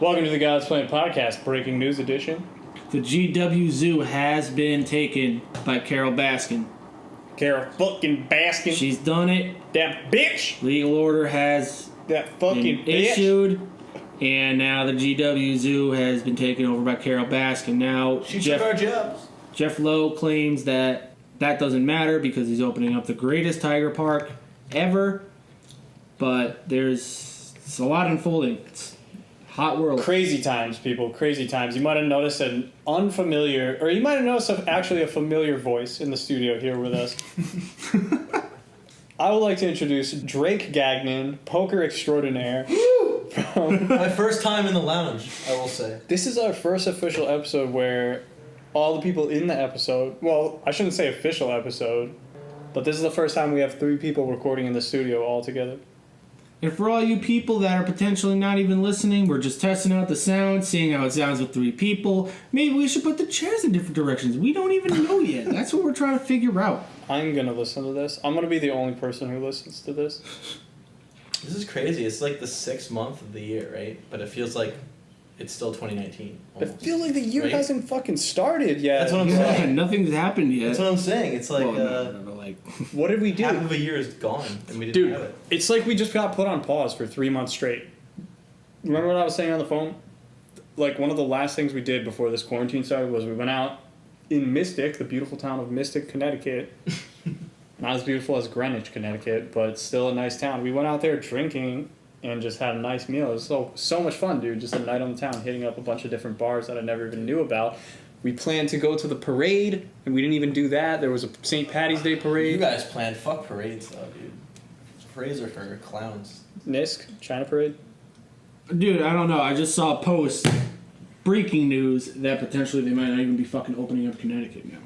Welcome to the God's Plan Podcast, breaking news edition. The GW Zoo has been taken by Carol Baskin. Carol fucking Baskin. She's done it. That bitch. Legal order has That fucking been bitch. issued. And now the GW Zoo has been taken over by Carol Baskin. Now, She took our jobs. Jeff Lowe claims that doesn't matter because he's opening up the greatest tiger park ever. But there's a lot unfolding. It's a hot world. Crazy times, people. Crazy times. You might have noticed an unfamiliar, or you might have noticed actually a familiar voice in the studio here with us. I would like to introduce Drake Gagnon, poker extraordinaire. My first time in the lounge, I will say. This is our first official episode where all the people in the episode, well, I shouldn't say official episode, but this is the first time we have 3 people recording in the studio all together. And for all you people that are potentially not even listening, we're just testing out the sound, seeing how it sounds with 3 people. Maybe we should put the chairs in different directions. We don't even know yet. That's what we're trying to figure out. I'm going to listen to this. I'm going to be the only person who listens to this. This is crazy. It's like the 6th month of the year, right? But it feels like it's still 2019. Almost. I feel like the year Right? hasn't fucking started yet. That's what I'm saying. Nothing's happened yet. That's what I'm saying. It's like, What did we do? half of a year is gone, and we didn't Dude, have it. it's like we just got put on pause for 3 months straight. Remember what I was saying on the phone? Like, one of the last things we did before this quarantine started was we went out in Mystic, the beautiful town of Mystic, Connecticut. Not as beautiful as Greenwich, Connecticut, but still a nice town. We went out there drinking and just had a nice meal. It was so much fun, dude. Just a night on the town, hitting up a bunch of different bars that I never even knew about. We planned to go to the parade, and we didn't even do that. There was a St. Patty's Day parade. You guys planned. Fuck parades, though, dude. Parades are for clowns. Knisk, China parade. Dude, I don't know. I just saw a post, breaking news, that potentially they might not even be fucking opening up Connecticut now.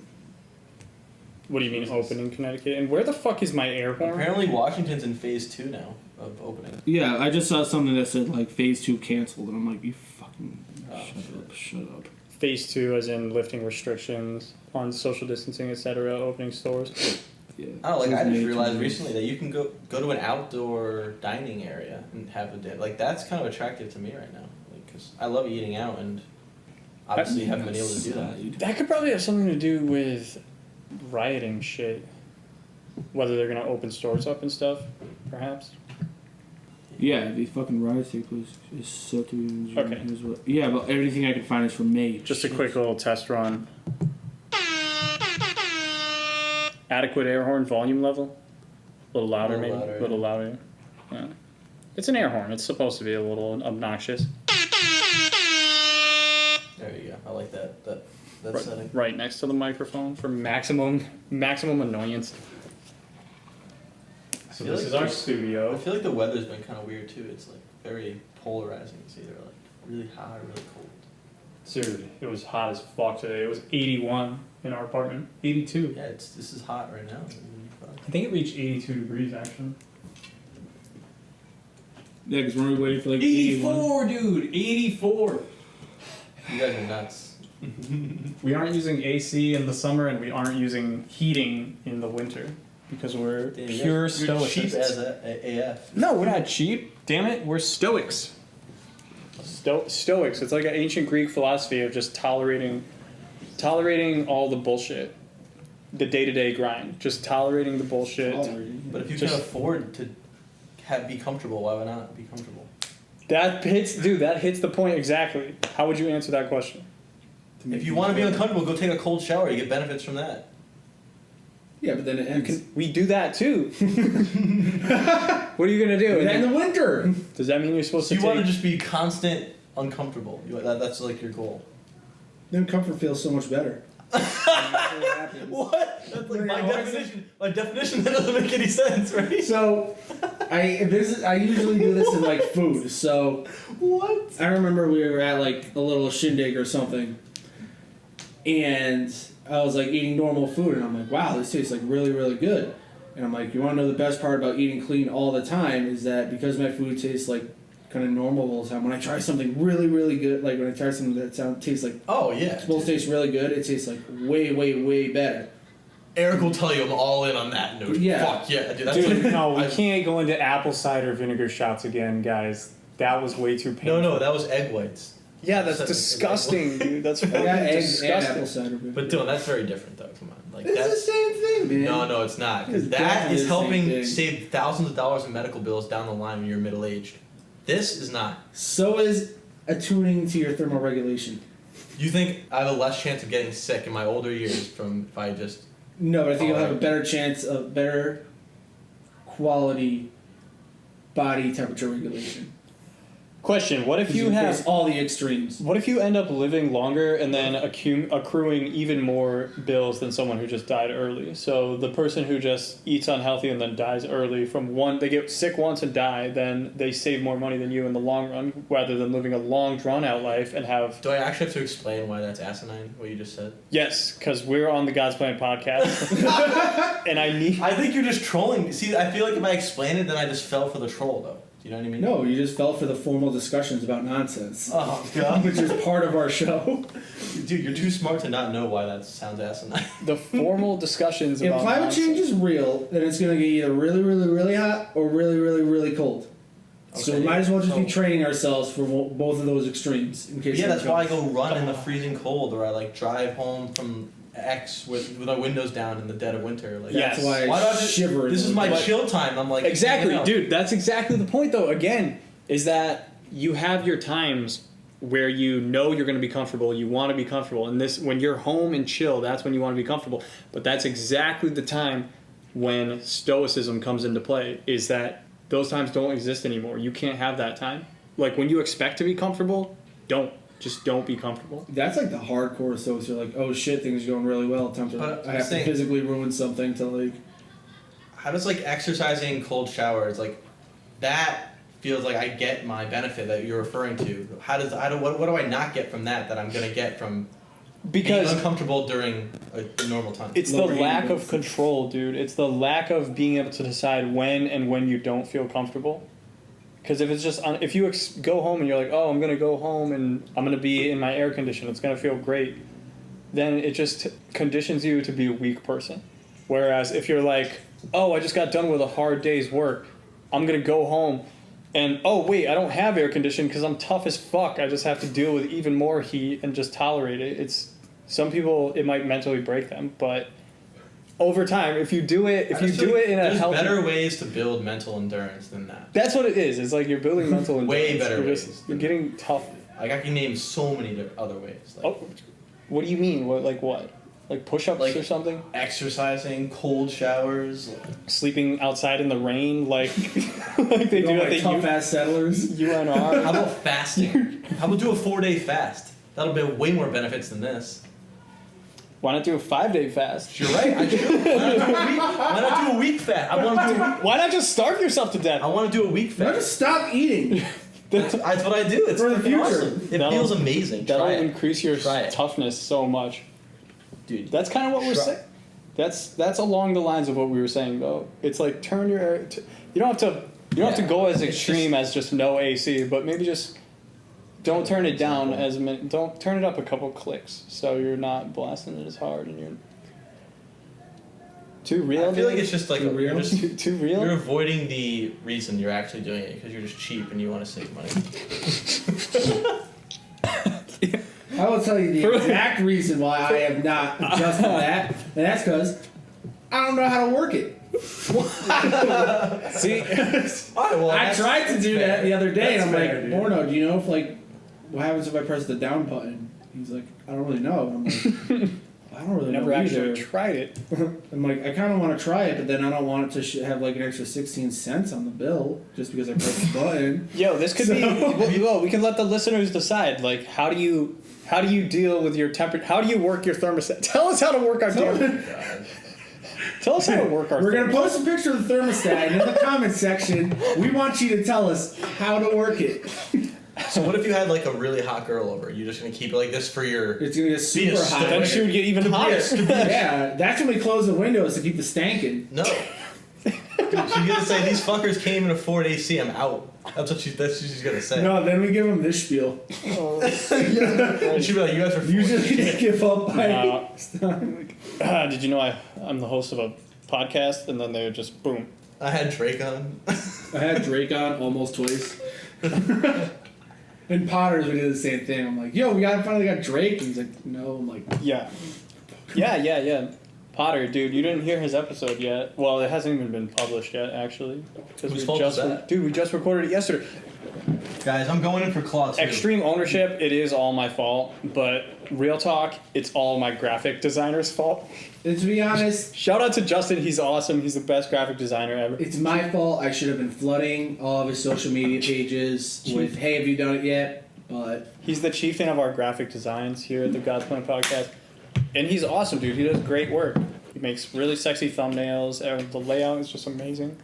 What do you mean opening Connecticut? And where the fuck is my air horn? Apparently Washington's in phase 2 now of opening. Yeah, I just saw something that said, like, phase 2 canceled, and I'm like, you fucking shut up. Phase 2 as in lifting restrictions on social distancing, etc., opening stores. Yeah. Oh, like I just realized recently that you can go to an outdoor dining area and have a day. Like that's kind of attractive to me right now, because I love eating out and obviously haven't been able to do that. That could probably have something to do with rioting shit. Whether they're gonna open stores up and stuff, perhaps. Yeah, these fucking riots take place is so to be in June. Okay. Yeah, but everything I can find is from May. Just a quick little test run. Adequate air horn volume level. A little louder, maybe. A little louder. Yeah. It's an air horn. It's supposed to be a little obnoxious. There you go. I like that setting. Right next to the microphone for maximum annoyance. So this is our studio. I feel like the weather's been kind of weird too. It's like very polarizing. It's either like really hot or really cold. Dude, it was hot as fuck today. It was 81 in our apartment. 82. Yeah, this is hot right now. I think it reached 82 degrees actually. Yeah, because we're waiting for like 84, dude! 84! You guys are nuts. We aren't using AC in the summer and we aren't using heating in the winter. Because we're pure stoics. Cheap as AF. No, we're not cheap. Damn it, we're stoics. Stoics. It's like an ancient Greek philosophy of just tolerating all the bullshit. The day-to-day grind. Just tolerating the bullshit. But if you can afford to be comfortable, why would not be comfortable? That hits the point exactly. How would you answer that question? If you want to be uncomfortable, go take a cold shower. You get benefits from that. Yeah, but then it ends. We do that too. What are you gonna do? In the winter. Does that mean you're supposed to? You want to just be constant uncomfortable. That's like your goal. Then comfort feels so much better. What? That's like my definition. My definition that doesn't make any sense, right? So, I usually do this in like food. So, what? I remember we were at like a little shindig or something, and I was like eating normal food, and I'm like, wow, this tastes like really, really good. And I'm like, you want to know the best part about eating clean all the time is that because my food tastes like kind of normal all the time, when I try something really, really good, like when I try something that tastes like supposed to taste really good, it tastes like way, way, way better. Eric will tell you I'm all in on that note. Yeah. Fuck yeah, dude. That's Dude, like, no, we can't go into apple cider vinegar shots again, guys. That was way too painful. No, that was egg whites. Yeah, that's disgusting, dude. That's I fucking got eggs and disgusting. apple cider vinegar. But Dylan, that's very different though. Come on, like It's that's the same thing, man. no, it's not. Because It's that definitely is the same helping thing. save thousands of dollars in medical bills down the line when you're middle aged. This is not. So is attuning to your thermoregulation. You think I have a less chance of getting sick in my older years from if I just No, but I think you'll have a better chance of better quality body temperature regulation. Question: what if you face have? all the extremes? What if you end up living longer and then accruing even more bills than someone who just died early? So the person who just eats unhealthy and then dies early from one, they get sick once and die, then they save more money than you in the long run, rather than living a long, drawn-out life and have. do I actually have to explain why that's asinine? What you just said? Yes, because we're on the God's Plan podcast, and I need. I think you're just trolling. See, I feel like if I explain it, then I just fell for the troll though. Do you know what I mean? No, you just fell for the formal discussions about nonsense, Oh god. which is part of our show. Dude, you're too smart to not know why that sounds asinine. The formal discussions If about climate nonsense. change is real, then it's going to get either really, really, really hot or really, really, really cold. So Okay, we might as well just be so- training ourselves for both of those extremes in case. Yeah, that's something why I comes. go run in the freezing cold, or I like drive home from X with my windows down in the dead of winter. Like Yeah. That's Yes. why Why do I I just- shiver. this is my But- chill time. I'm like Exactly, hanging out. dude. That's exactly the point, though. Again, is that you have your times where you know you're going to be comfortable, you want to be comfortable, and this when you're home and chill, that's when you want to be comfortable. But that's exactly the time when stoicism comes into play. Is that those times don't exist anymore. You can't have that time. Like when you expect to be comfortable, don't be comfortable. That's like the hardcore stoics. You're like, oh shit, things are going really well. Time to But I I'm have saying- to physically ruin something to like. How does like exercising, cold showers, like that feels like I get my benefit that you're referring to? What do I not get from that I'm gonna get from being Because uncomfortable during a normal time? it's the Lower lack eating. of control, dude. It's the lack of being able to decide when and when you don't feel comfortable. Because if it's just if you go home and you're like, oh, I'm gonna go home and I'm gonna be in my air condition, it's gonna feel great, then it just conditions you to be a weak person. Whereas if you're like, oh, I just got done with a hard day's work, I'm gonna go home, and oh wait, I don't have air conditioning because I'm tough as fuck. I just have to deal with even more heat and just tolerate it. It's some people it might mentally break them, but over time, if you do it in a there's healthy, better ways to build mental endurance than that. that's what it is. It's like you're building mental endurance. Way better You're, ways. you're getting tough. Like I can name so many other ways. Like Oh, what do you mean? What? Like push-ups Like- or something? exercising, cold showers. Sleeping outside in the rain, like like they do at the tough ass settlers. How UNR. about fasting? How about do a 4-day fast? That'll be way more benefits than this. Why not do a 5-day fast? You're right. I should. Why not do a week fast? I want to do. Why not just starve yourself to death? I want to do a week No, fast. just stop eating. That's what I do. It's For the freaking future. awesome. It That'll- feels amazing. That'll Try it. increase your Try it. toughness so much. Dude. That's kind of what we're Try- saying. That's along the lines of what we were saying though. It's like turn your you don't have to go as extreme as just no AC, but maybe just don't turn it down as don't turn it up a couple clicks so you're not blasting it as hard and you're too real. I feel like it's just like Too you're real? just too real. you're avoiding the reason you're actually doing it because you're just cheap and you want to save money. I will tell you the exact reason why I have not adjusted that, and that's because I don't know how to work it. See, Alright, well, I tried to do that the other day, and I'm That's fair, like, dude. Borno, do you know if like what happens if I press the down button? He's like, I don't really know. And I'm like, I don't really never know actually either. tried it. I'm like, I kind of want to try it, but then I don't want it to have like an extra 16 cents on the bill just because I pressed the button. Yo, this could be. Well, we can let the listeners decide. Like, how do you deal with your temperature? How do you work your thermostat? Tell us how to work our thermostat. Tell us how to work our. We're gonna thermostat. post a picture of the thermostat, and in the comments section, we want you to tell us how to work it. So what if you had like a really hot girl over? You're just gonna keep it like this for your. It's gonna get super hot. stoic. Then she would get even hotter. Yeah, that's when we close the windows to keep the stankin'. No. Dude, she's gonna say these fuckers came in a Ford AC. I'm out. That's what she's gonna say. No, then we give them this spiel. And she'd be like, you guys are Usually they give up by. Did you know I'm the host of a podcast? And then they would just boom. I had Drake on. I had Drake on almost twice. And Potters, we did the same thing. I'm like, yo, we finally got Drake. And he's like, no. I'm like, Yeah. Potter, dude, you didn't hear his episode yet. Well, it hasn't even been published yet, actually. Because Whose fault is that? Dude, we just recorded it yesterday. Guys, I'm going in for Claw 2. Extreme ownership, it is all my fault. But real talk, it's all my graphic designer's fault. and to be honest, Shout out to Justin, he's awesome. He's the best graphic designer ever. it's my fault. I should have been flooding all of his social media pages with, hey, have you done it yet? But He's the chieftain of our graphic designs here at the God's Plan podcast. And he's awesome, dude. He does great work. He makes really sexy thumbnails. The layout is just amazing.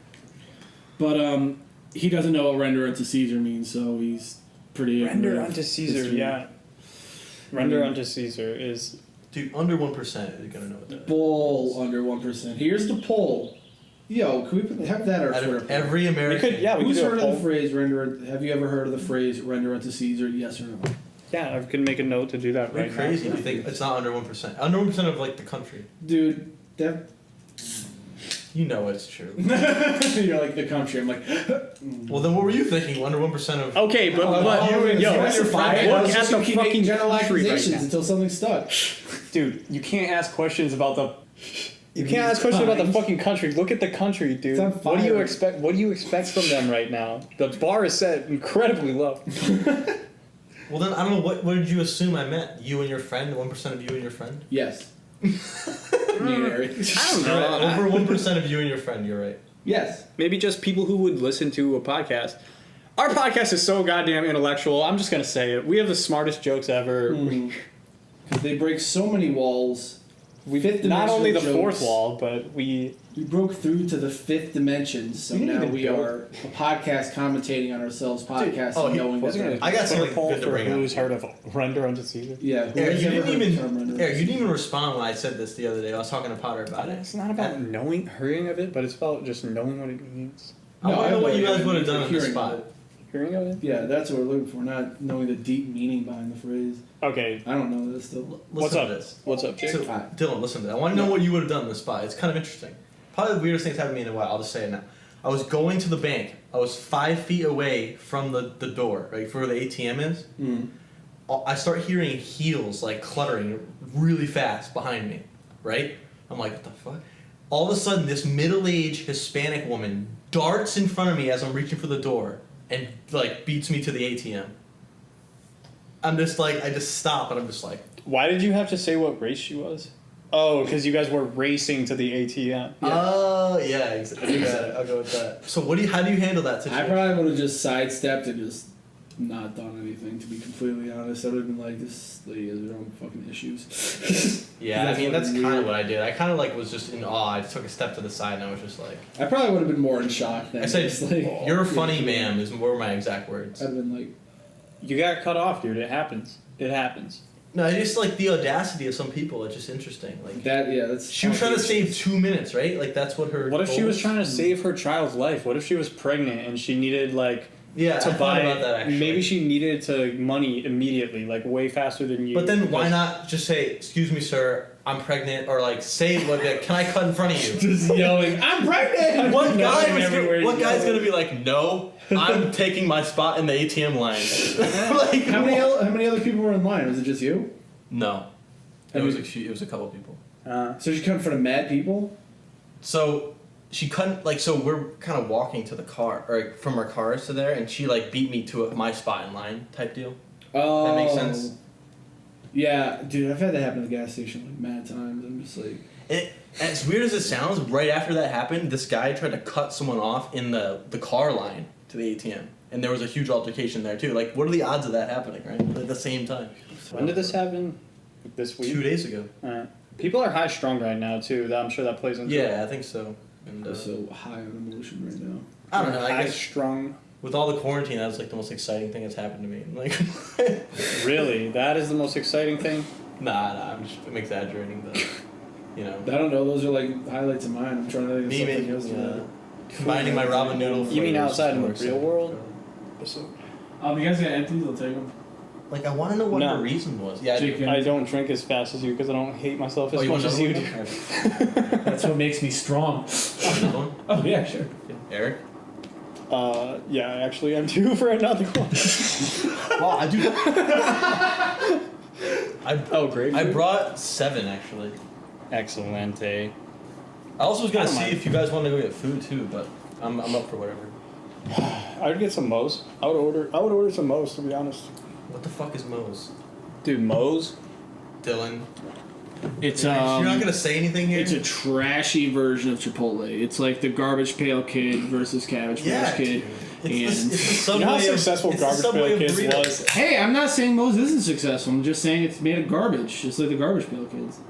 But he doesn't know what render unto Caesar means, so he's pretty Render ignorant. unto Caesar, History. yeah. Render unto Caesar is... Dude, under 1% is gonna know what that is. Bull under 1%. Here's the poll. Yo, can we have that or Out Twitter of poll? every American. we Who's could do a heard of poll. the phrase render? Have you ever heard of the phrase render unto Caesar? Yes or no? Yeah, I could make a note to do that You're right crazy now. if you think it's not under 1%. Under 1% of like the country. Dude, that You know it's true. you're like the country. I'm like, Well, then what were you thinking? Under 1% of. Okay, but specify. look I was at just the gonna keep making fucking general country right accusations now. until something stuck. Dude, you can't ask questions about the... You can't ask questions about the Fine. fucking country. Look at the country, dude. It's on What do you fire. expect? What do you expect from them right now? The bar is set incredibly low. Well, then I don't know. What did you assume I meant? You and your friend? 1% of you and your friend? Yes. Me and Eric. I don't You're know. right. Over 1% of you and your friend. You're right. Yes. Maybe just people who would listen to a podcast. Our podcast is so goddamn intellectual. I'm just gonna say it. We have the smartest jokes ever. Because they break so many walls. We've Fifth not only the dimensional fourth jokes. wall, but we We broke through to the fifth dimension, so We didn't now even we go- are a podcast commentating on ourselves, podcasting, oh, he knowing that. wasn't gonna I got put a something poll good to for bring up. who's heard of Render unto Caesar. Yeah, who Eric, has you ever didn't heard the term even. render? Eric, you didn't even respond when I said this the other day. I was talking to Potter about it. It's not about knowing, hearing of it, but it's about just knowing what it means. I want to know what you guys would have the done on the hearing spot. of it. Hearing of it? Yeah, that's what we're looking for, not knowing the deep meaning behind the phrase. Okay, I don't know this still. what's Listen up? to this. What's up, Jake? So, Dylan, listen to that. I want to know what you would have done on the spot. It's kind of interesting. Probably the weirdest thing's happened to me in a while. I'll just say it now. I was going to the bank. I was 5 feet away from the door, right, for where the ATM is. I start hearing heels, like, cluttering really fast behind me, right? I'm like, what the fuck? All of a sudden, this middle-aged Hispanic woman darts in front of me as I'm reaching for the door and, like, beats me to the ATM. I'm just like, I just stop and I'm just like, Why did you have to say what race she was? Oh, because you guys were racing to the ATM. oh, yeah, exactly. I'll go with that. So how do you handle that I situation? probably would have just sidestepped and just not done anything, to be completely honest. I would have been like, this lady has her own fucking issues. Yeah, I That's mean, that's fucking kind of weird. what I did. I kind of, like, was just in awe. I took a step to the side and I was just like, I probably would have been more in shock than I said, just like, you're funny, ma'am, were my exact words. I'd have been like, You got cut off, dude. It happens. It happens. No, it's just, like, the audacity of some people. It's just interesting. Like, that, yeah, that's. she was trying to save 2 minutes, right? Like, that's what her What if she goal was trying to save her child's life? What if she was pregnant and she needed, like, Yeah, to I thought buy... about that, actually. Maybe she needed to money immediately, like, way faster than you. But then why because- not just say, excuse me, sir, I'm pregnant, or, like, say, what, can I cut in front of you? Just yelling, I'm pregnant! What Yelling everywhere what you guy's go. gonna be like, no, I'm taking my spot in the ATM line? Like, How many other people were in line? Was it just you? No, I it was mean- a couple people. So she cut in front of mad people? So she couldn't so we're kind of walking to the car or from our cars to there, and she like beat me to my spot in line type deal. Oh. That makes sense. Yeah, dude, I've had that happen at the gas station like mad times. I'm just like, As weird as it sounds, right after that happened, this guy tried to cut someone off in the car line to the ATM, and there was a huge altercation there too. Like, what are the odds of that happening, right? At the same time. When did this happen? This week? 2 days ago. People are high strung right now, too. I'm sure that plays into it. Yeah, I think so. And I'm so high on emotion right now. I don't know. I High guess strung. with all the quarantine, that was like the most exciting thing that's happened to me. Like, Really? That is the most exciting thing? nah, I'm exaggerating, but you know, I don't know. Those are like highlights of mine. I'm trying to think of me something making else. combining my ramen noodle. You mean flavors outside in the works real out. world? You guys got empties? I'll take them. Like, I want to know what No. the reason was. Yeah, Chicken. I don't drink as fast as you because I don't hate myself as Oh, you much want as you do. another one? That's what makes me strong. Another one? Oh yeah, sure. Eric? Yeah, I actually am due for another one. Wow, I do. Oh, great. I brought 7 actually. Excellente. I also was I gonna don't see mind. if you guys want to go get food too, but I'm up for whatever. I would get some Moe's. I would order some Moe's, to be honest. What the fuck is Moe's? Dude, Moe's? Dylan. It's You're not gonna say anything here. It's a trashy version of Chipotle. It's like the Garbage Pail Kid versus Cabbage Patch Kid. dude. It's the You Subway know how of- successful it's the Garbage Subway Pail of Kids burritos. was? Hey, I'm not saying Moe's isn't successful. I'm just saying it's made of garbage, just like the Garbage Pail Kids.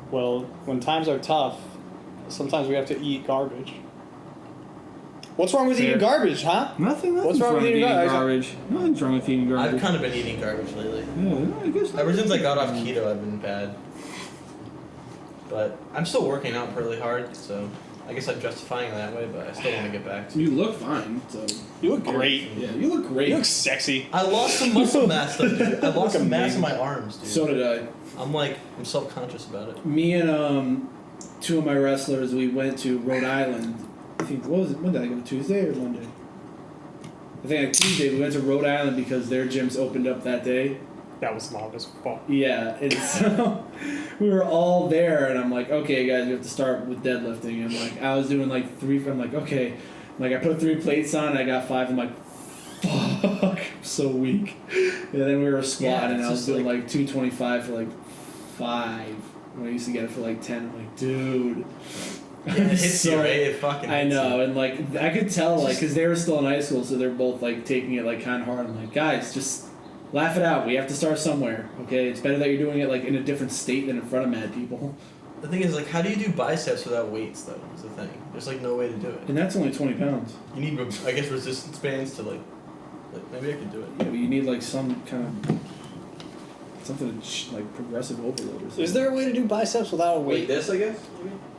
Well, when times are tough, sometimes we have to eat garbage. What's wrong with Fair. eating garbage, huh? Nothing's What's wrong with eating garbage? Nothing's wrong with eating garbage. I've kind of been eating garbage lately. Yeah, I guess Ever since I got off keto, I've been bad. But I'm still working out really hard, so I guess I'm justifying it that way. But I still want to get back to. You look fine, so. You look great. Yeah, you look great. You look sexy. I lost some muscle mass, though, dude. I lost some mass in amazing. my arms, dude. So did I. I'm self-conscious about it. Me and 2 of my wrestlers, we went to Rhode Island. I think what was it? When did I go? Tuesday or Monday? I think like Tuesday. We went to Rhode Island because their gyms opened up that day. That was loud as fuck. Yeah, and so we were all there, and I'm like, okay, guys, we have to start with deadlifting. And like, I was doing like 3. I'm like, okay, like I put 3 plates on, and I got 5. I'm like, fuck, I'm so weak. And then we were squatting, and it's I was just doing like- like 225 for like 5. When I used to get it for like 10, I'm like, dude. Yeah, it hits you, right? It fucking I hits know, you. and like I could tell, like, because they were still in high school, so they're both like taking it like kind of hard. I'm like, guys, just laugh it out. We have to start somewhere, okay? It's better that you're doing it like in a different state than in front of mad people. The thing is, like, how do you do biceps without weights, though? Is the thing. There's like no way to do it. And that's only 20 pounds. You need, I guess, resistance bands to like maybe I could do it. Yeah, but you need like some kind of something like progressive overload or something. Is there a way to do biceps without a weight? this, I guess.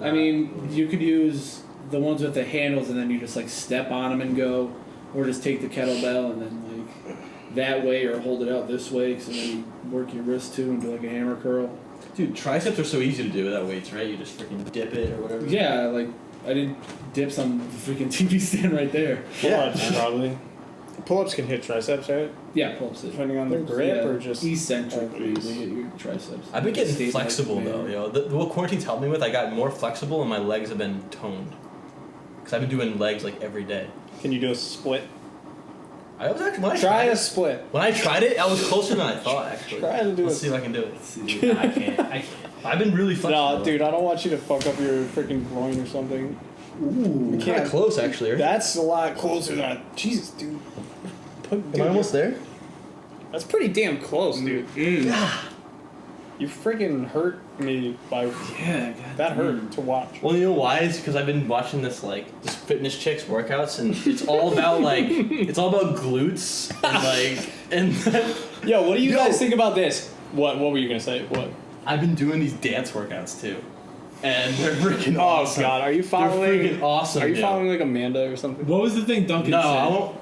I mean, you could use the ones with the handles, and then you just like step on them and go, or just take the kettlebell and then like that way, or hold it out this way, so then you work your wrist too and do like a hammer curl. Dude, triceps are so easy to do without weights, right? You just freaking dip it or whatever. Yeah, like I did dips on the freaking TV stand right there. Pull-ups, probably. Pull-ups can hit triceps, right? Yeah, pull-ups. Depending on the grip or just eccentrically, always? they hit your triceps. I've been getting Stays like flexible man. though, yo. What quarantine's helped me with, I got more flexible and my legs have been toned. Cause I've been doing legs like every day. Can you do a split? I was actually when I Try tried a it, split. when I tried it, I was closer than I thought actually. Try to do Let's it. see if I can do it. Nah, I can't. I can't. I've been really flexible. Nah, dude, I don't want you to fuck up your freaking groin or something. Ooh, can't- kinda close actually. Right? That's a lot closer than Jesus, dude. Am I almost there? That's pretty damn close, dude. You freaking hurt me by Yeah, God that hurt to watch. Well, you know why? It's because I've been watching this fitness chicks workouts, and it's all about it's all about glutes and Yo, what do you Yo. guys think about this? What were you gonna say? What? I've been doing these dance workouts too, and they're freaking Oh awesome. God, are you They're following? freaking awesome. Are you dude. following like Amanda or something? What was the thing Duncan No, said? I won't.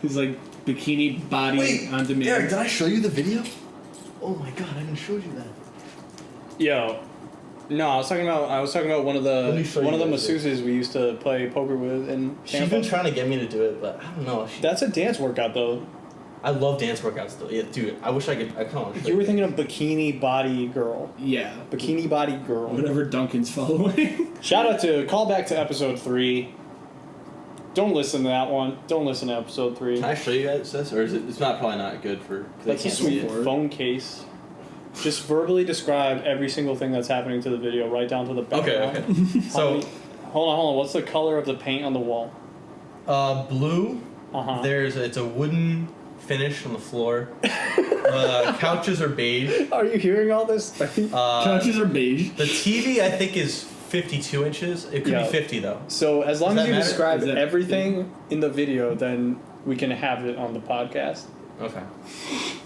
He's like bikini body Wait, on demand. Derek, did I show you the video? Oh my God, I haven't showed you that. Yo, no, I was talking about one of Let me the show you guys masseuses we used to play poker with in She's Tampa. been trying to get me to do it, but I don't know. That's a dance workout though. I love dance workouts though. Yeah, dude, I wish I could. I kind of want to. You were thinking of bikini body girl. Yeah. Bikini body girl. Whatever Duncan's following. Shout out to call back to episode 3. Don't listen to that one. Don't listen to episode 3. Can I show you guys this, or is it? It's not probably not good for. 'Cause they That's a can't see sweet it. phone case. Just verbally describe every single thing that's happening to the video, right down to the background. Okay. So, Hold on. What's the color of the paint on the wall? blue. Uh-huh. It's a wooden finish on the floor. Couches are beige. Are you hearing all this? Couches are beige. The TV I think is 52 inches. It could Yeah. be 50 though. So as long Does as you that matter? describe Is that- everything in the video, then we can have it on the podcast. Okay.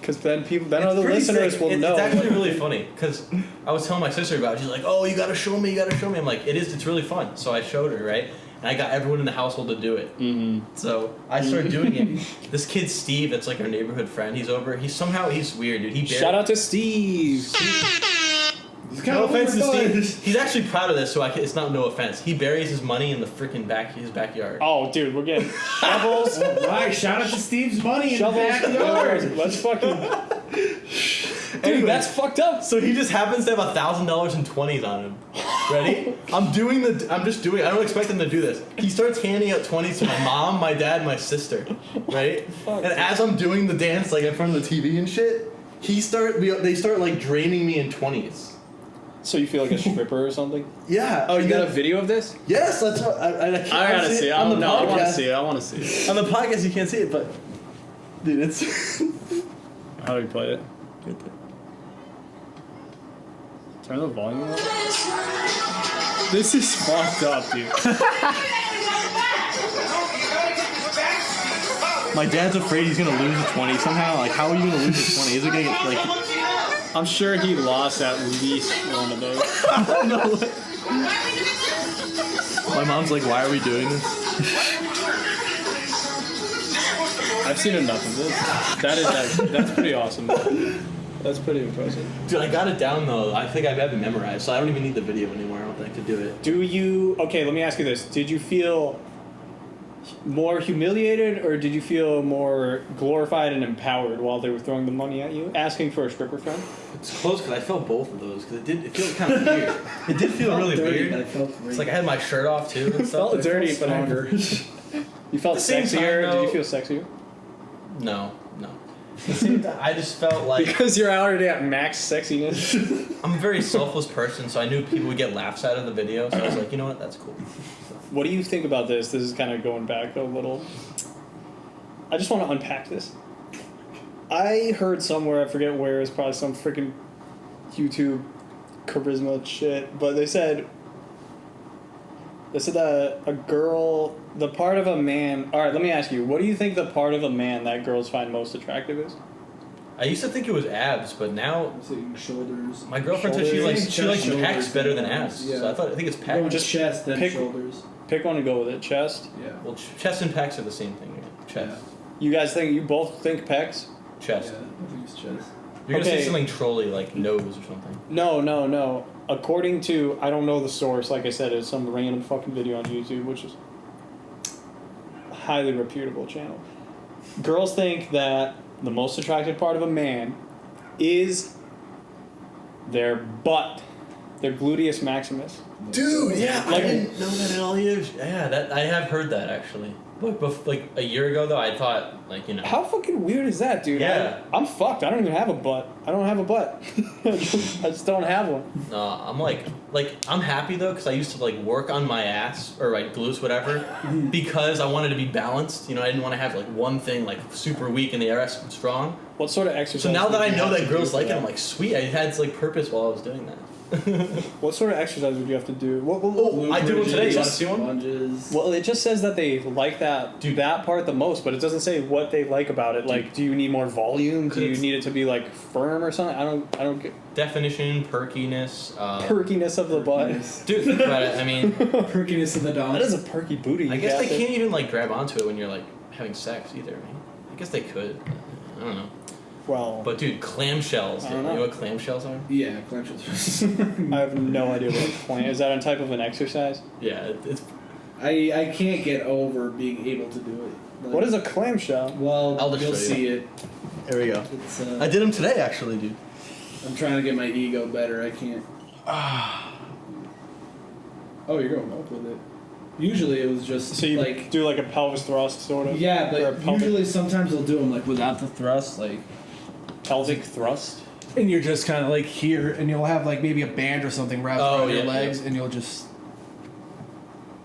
Because then other pretty listeners sick. will know. It's actually really funny because I was telling my sister about it. She's like, "Oh, you gotta show me. I'm like, It's really fun. So I showed her, right? And I got everyone in the household to do it. Mm-hmm. So I started doing it. This kid Steve, that's like our neighborhood friend. He's over. He's weird, dude. He Shout out to Steve. No offense to Steve. He's actually proud of this, so it's not no offense. He buries his money in the freaking his backyard. Oh, dude, we're getting shovels. Right, shout out to Steve's money in Shovels. the backyard. Let's fucking. Dude, that's fucked up. So he just happens to have $1,000 in 20s on him. Ready? I'm just doing. I don't expect him to do this. He starts handing out 20s to my mom, my dad, my sister. Right? Fuck. And as I'm doing the dance, like in front of the TV and shit, they start like draining me in 20s. So you feel like a stripper or something? Yeah. Oh, you got a video of this? Yes, that's what I gotta see it. on the podcast. I want to see it. I want to see it. On the podcast, you can't see it, but dude, it's. How do we play it? Turn the volume up. This is fucked up, dude. My dad's afraid he's gonna lose a 20 somehow. Like, how are you gonna lose a 20? Is it gonna get like? I'm sure he lost at least one of those. No. My mom's like, why are we doing this? I've seen enough of this. That's pretty awesome. That's pretty impressive. Dude, I got it down though. I think I have it memorized, so I don't even need the video anymore. I don't think to do it. Do you? Okay, let me ask you this. Did you feel more humiliated, or did you feel more glorified and empowered while they were throwing the money at you, asking for a stripper friend? It's close because I felt both of those because it felt kind of weird. It did feel really dirty, weird. but I felt great. It's like I had my shirt off too. And It stuff. felt dirty, but stronger. you felt At the same sexier. time, Did you though- feel sexier? No. At the same time, I just felt like Because you're already at max sexiness. I'm a very selfless person, so I knew people would get laughs out of the video. So I was like, you know what, that's cool. What do you think about this? This is kind of going back a little. I just want to unpack this. I heard somewhere, I forget where, it's probably some freaking YouTube charisma shit, but they said that a girl, the part of a man. All right, let me ask you, what do you think the part of a man that girls find most attractive is? I used to think it was abs, but now I'm saying shoulders. my girlfriend said she likes Shoulders, pecs better than shoulders, abs. yeah. So I think it's Go pecs. with Just chest, then pick- shoulders. Pick one and go with it. Chest. Yeah. Well, chest and pecs are the same thing. Chest. You both think pecs? Chest. Yeah, I think it's chest. You're gonna Okay. say something trolly like nose or something. No. According to, I don't know the source, like I said, it's some random fucking video on YouTube, which is a highly reputable channel. Girls think that the most attractive part of a man is their butt, their gluteus maximus. Dude, yeah, Like- I didn't know that at all either. Yeah, that I have heard that actually. But like a year ago though, I thought like How fucking weird is that, dude? Yeah. I'm fucked. I don't even have a butt. I don't have a butt. I just don't have one. No, I'm like I'm happy though because I used to like work on my ass or like glutes whatever because I wanted to be balanced. You know, I didn't want to have like one thing like super weak and the rest strong. What sort of exercise? So now that would I you know have that to girls do for like it, that? I'm like sweet. I had like purpose while I was doing that. What sort of exercise would you have to do? Oh, I did one today. You want to see one? Lunges. Well, it just says that they like that part the most, but it doesn't say what they like about it. Like, do you need more volume? Do you It's- need it to be like firm or something? I don't get Definition, perkiness. perkiness of the butt. Dude, but I mean, Perkiness of the dog. That is a perky booty. I you guess got they there. can't even like grab onto it when you're like having sex either. Right? I guess they could. I don't know. Well, But dude, clamshells. I Dude. don't You know. know what clamshells are? Yeah, clamshells. I have no idea what a clam is. That a type of an exercise? Yeah, it's. I can't get over being able to do it. Like, What is a clamshell? Well, I'll just you'll show see you. it. There we go. It's, I did them today, actually, dude. I'm trying to get my ego better. I can't. Oh, you're going up with it. Usually it was just So you like do like a pelvis thrust sort of? yeah, Or a but pelvic, usually sometimes they'll do them like without the thrust, like. pelvic thrust. And you're just kind of like here, and you'll have like maybe a band or something wrapped around your yeah, legs, and you'll just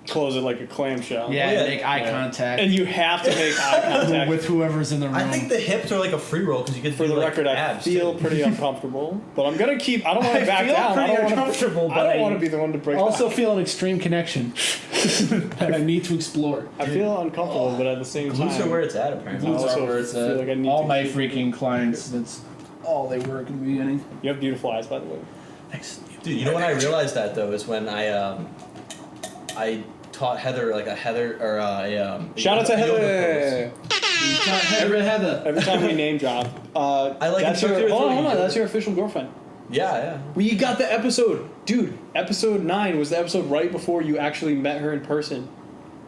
Close it like a clamshell. yeah, make eye yeah. contact And you have to make eye contact. with whoever's in the room. I think the hips are like a free roll because you get to For do, the like, record, I abs, feel too. pretty uncomfortable, but I'm gonna keep. I don't want I to back feel down. pretty I don't wanna- uncomfortable, I but don't I want to be the one to break. also the feel an extreme connection that I need to explore. I feel uncomfortable, but at the same time, Glutes are where it's at, apparently. I also feel like I need all to my keep- freaking clients, that's all they work in the beginning. You have beautiful eyes, by the way. Thanks. Dude, you know when I realized that though is when I taught Heather like a Heather or a Shout out to yoga Heather. Heather. Every time we name drop, I like that's your. instructor Hold on, authority. that's your official girlfriend. Yeah. We got the episode. Dude, episode 9 was the episode right before you actually met her in person.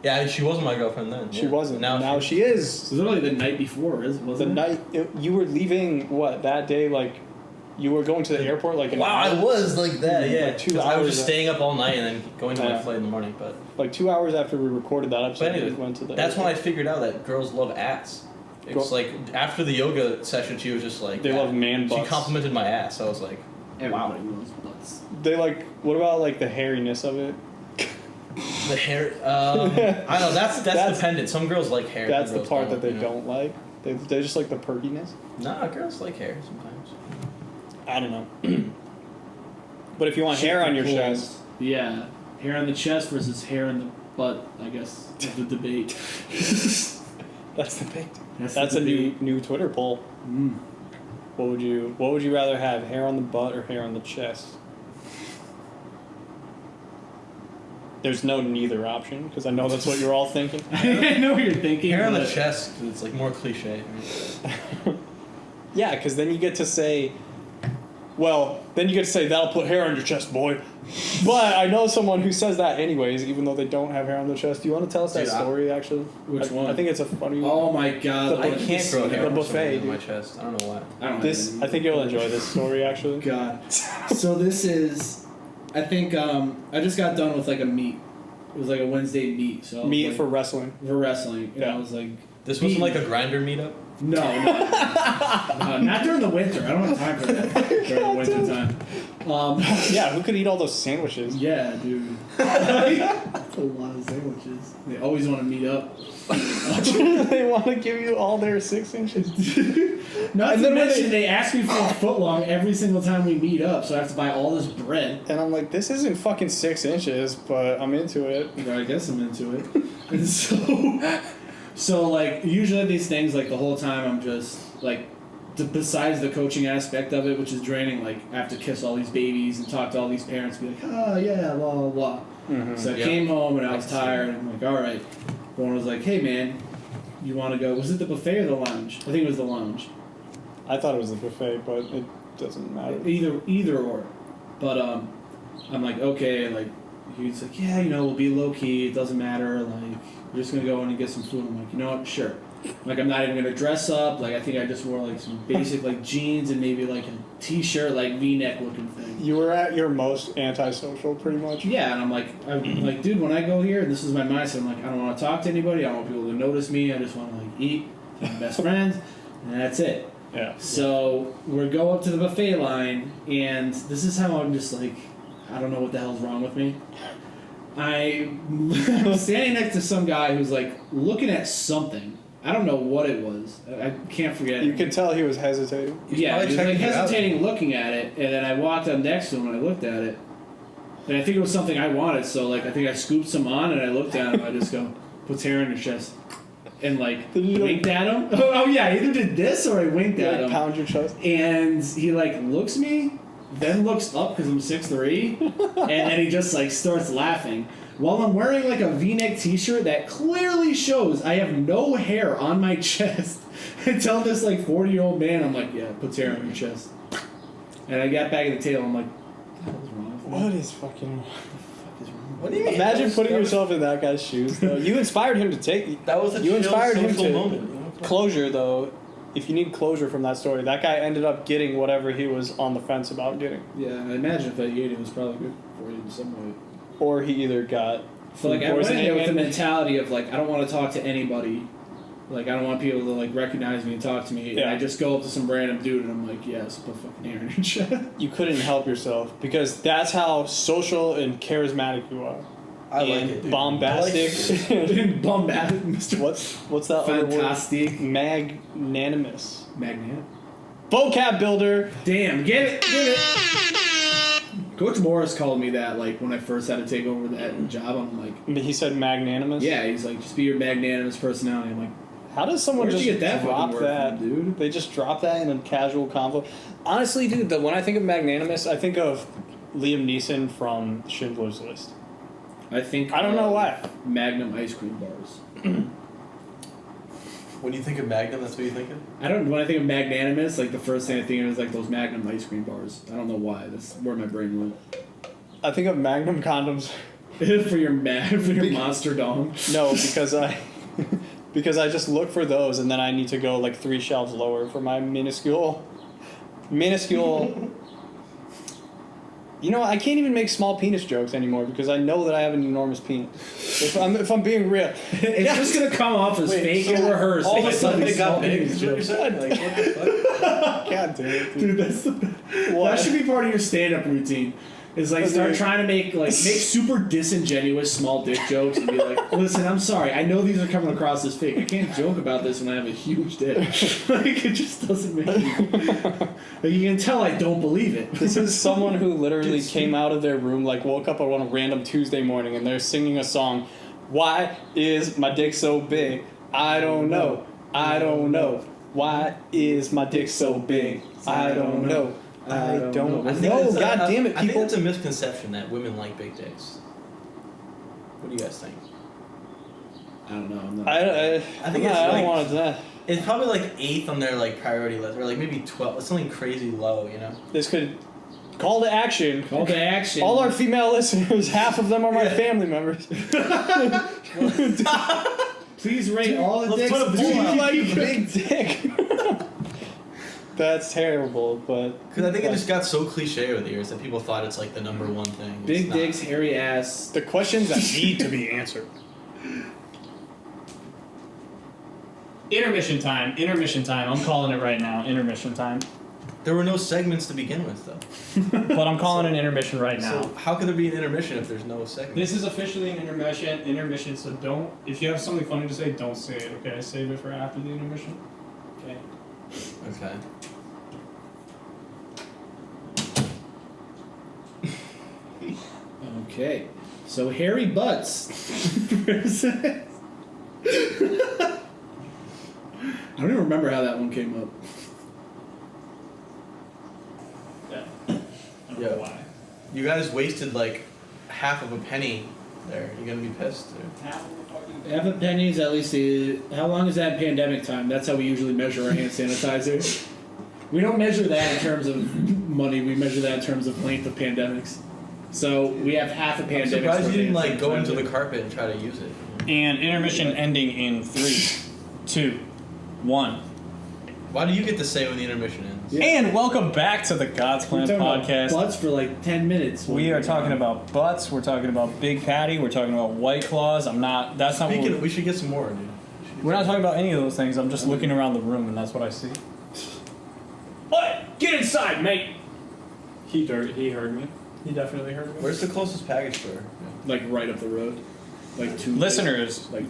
Yeah, she wasn't my girlfriend then. She wasn't. Now she is. It was literally the night before, wasn't The it? night you were leaving, that day, like, you were going to the airport, like, Wow, I was like that, yeah. Like 2 'Cause I was hours just staying up all night and then going to my Yeah. flight in the morning, but... like 2 hours after we recorded that episode, But anyway, we went to the that's when airport. I figured out that girls love ass. It's like, after the yoga session, she was just like... They love man She butts. complimented my ass, so I was like... Everybody loves butts. They like, what about, like, the hairiness of it? The hair... I don't know, that's dependent. Some girls like hair. That's some the girls part that they you know? don't like. They just like the perkiness. Nah, girls like hair sometimes. I don't know. But if you want hair on your Cool. chest, Yeah. Hair on the chest versus hair in the butt, I guess, is the debate. that's the big. That's That's the a debate. new Twitter poll. Mm. What would you rather have, hair on the butt or hair on the chest? There's no neither option because I know that's what you're all thinking. I know what you're thinking. Hair on the but- chest, 'cause it's like more cliche. Right? Yeah, because then you get to say, that'll put hair on your chest, boy. But I know someone who says that anyways, even though they don't have hair on their chest. Do you want to tell us that Dude, story, actually? Which one? I think it's a funny Oh my god. The I like can't this- grow hair the for some buffet, reason on my dude. chest. I don't know why. I don't This. have I think you'll enjoy this story, actually. God. So this is, I think I just got done with like a meet. It was like a Wednesday meet. So I was Meet like, for wrestling. for wrestling. And Yeah. I was like, This wasn't like a grinder meetup? no, not during the winter. I don't have time for that during the winter time. Yeah, who could eat all those sandwiches? Yeah, dude. That's a lot of sandwiches. They always want to meet up. They want to give you all their 6 inches. Not And to then when mention they ask me for a foot long every single time we meet up, so I have to buy all this bread. And I'm like, this isn't fucking 6 inches, but I'm into it. I guess I'm into it. And so like usually these things, like the whole time I'm just like, besides the coaching aspect of it, which is draining, like I have to kiss all these babies and talk to all these parents, be like, oh yeah, blah blah blah. Mm-hmm. So I Yeah. came home and I was I can see tired. And I'm like, all right. One was like, hey man, you want to go? Was it the buffet or the lounge? I think it was the lounge. I thought it was the buffet, but it doesn't matter. Either or. But I'm like, okay, like he's like, yeah, we'll be low key, it doesn't matter, like we're just gonna go in and get some food. I'm like, you know what, sure. Like I'm not even gonna dress up, like I think I just wore like some basic like jeans and maybe like a t-shirt, like V-neck looking thing. You were at your most antisocial, pretty much. Yeah, and I'm like, dude, when I go here, and this is my mindset, I'm like, I don't want to talk to anybody, I don't want people to notice me, I just want to like eat, be my best friends, and that's it. Yeah. So we go up to the buffet line, and this is how I'm just like, I don't know what the hell's wrong with me. I'm standing next to some guy who's like looking at something. I don't know what it was. I can't forget. You could tell he was hesitating. Yeah, probably he was like checking you out. hesitating, looking at it, and then I walked up next to him and I looked at it, and I think it was something I wanted. So like I think I scooped some on and I looked at him. I just go, "Puts hair on your chest," and like Did you, like- winked at him. Oh yeah, I either did this or I winked You, at like, him. pound your chest. And he like looks me, then looks up because I'm 6'3", and then he just like starts laughing. While I'm wearing like a V-neck t-shirt that clearly shows I have no hair on my chest. I tell this like 40-year-old man, I'm like, yeah, puts hair on your chest. And I got back at the table, I'm like, what the hell's wrong with me? What is fucking... What the fuck is wrong with What do you mean? Imagine putting That was- yourself in that guy's shoes, though. You inspired him to take... That was a You chill inspired him social to... moment. You know? Closure, though. If you need closure from that story, that guy ended up getting whatever he was on the fence about getting. me? Yeah, I imagine if I ate it was probably good for you in some way. Or he either got... So like food I went in poisoning there with the and- mentality of like I don't want to talk to anybody, like I don't want people to like recognize me and talk to me. And Yeah. I just go up to some random dude and I'm like, yes, put fucking hair in your chest. You couldn't help yourself because that's how social and charismatic you are. I like and it, dude. bombastic. Bombastic, Mr. What's that other word? Fantastic. Magnanimous. Magnet. Vocab builder. Damn, give it. Coach Morris called me that like when I first had to take over that job. I'm like, He said magnanimous. yeah, he's like, just be your magnanimous personality. I'm like, How does someone where'd just you get that drop fucking word that, from, dude? They just drop that in a casual convo. Honestly, dude, when I think of magnanimous, I think of Liam Neeson from Schindler's List. I think I don't know why. Magnum ice cream bars. When you think of Magnum, that's what you think of? When I think of magnanimous, like the first thing I think of is like those Magnum ice cream bars. I don't know why. That's where my brain went. I think of Magnum condoms. for your monster dong. No, because I just look for those and then I need to go like 3 shelves lower for my minuscule. You know, I can't even make small penis jokes anymore because I know that I have an enormous penis. If I'm being real, It's just gonna come off as fake and rehearsed. All of a Like, sudden something it got small big. penis Is what you jokes. said. Like, what the fuck? God damn it, Dude, that's that should be part of your stand-up routine. Is like start trying to make super disingenuous small dick jokes and be like, listen, I'm sorry, I know these are coming across as fake. I can't joke about this when I have a huge dick. Like it just doesn't make like you can tell I don't believe it. This is someone who literally came out of their room, like woke up on a random Tuesday morning and they're singing a song. Why is my dick so big? I don't know. I don't know. Why is my dick so big? I don't know. I don't know. God damn it, people. I think it's a misconception that women like big dicks. What do you guys think? I don't know. I'm not, I think I don't want to. It's probably like 8th on their like priority list, or like maybe 12. It's something crazy low, you know. This could call to action. Call to action. All our female listeners, half of them are my family members. Please rate all the let's dicks. put a Do poll you out. like big dick? That's terrible, but Because I think it just got so cliche over the years that people thought it's like the number one thing. It's Big not. dicks, hairy ass. the questions that need to be answered. Intermission time. I'm calling it right now. Intermission time. There were no segments to begin with, though. But I'm calling an intermission right now. So how could there be an intermission if there's no segment? This is officially an intermission, so don't, if you have something funny to say, don't say it, okay? Save it for after the intermission. Okay. Okay. Okay. So hairy butts. I don't even remember how that one came up. Yeah. I don't know why. You guys wasted like half of a penny there. You gonna be pissed? Or? Half a penny is at least how long is that pandemic time? That's how we usually measure our hand sanitizer. We don't measure that in terms of money. We measure that in terms of length of pandemics. So we have half a I'm pandemic. surprised you didn't like go sanitizer. into the carpet and try to use it. And intermission ending in 3, 2, 1. Why do you get to say when the intermission ends? Yeah. And welcome back to the God's We're Plan talking about podcast. butts for like 10 minutes. We are talking about butts. We're talking about Big Patty. We're talking about White Claws. That's not Speaking, what we should get some more, dude. we're not talking about any of those things. I'm just looking around the room and that's what I see. What? Get inside, mate. He heard me. He definitely heard me. Where's the closest package store? Like right up the road. Like two Listeners, light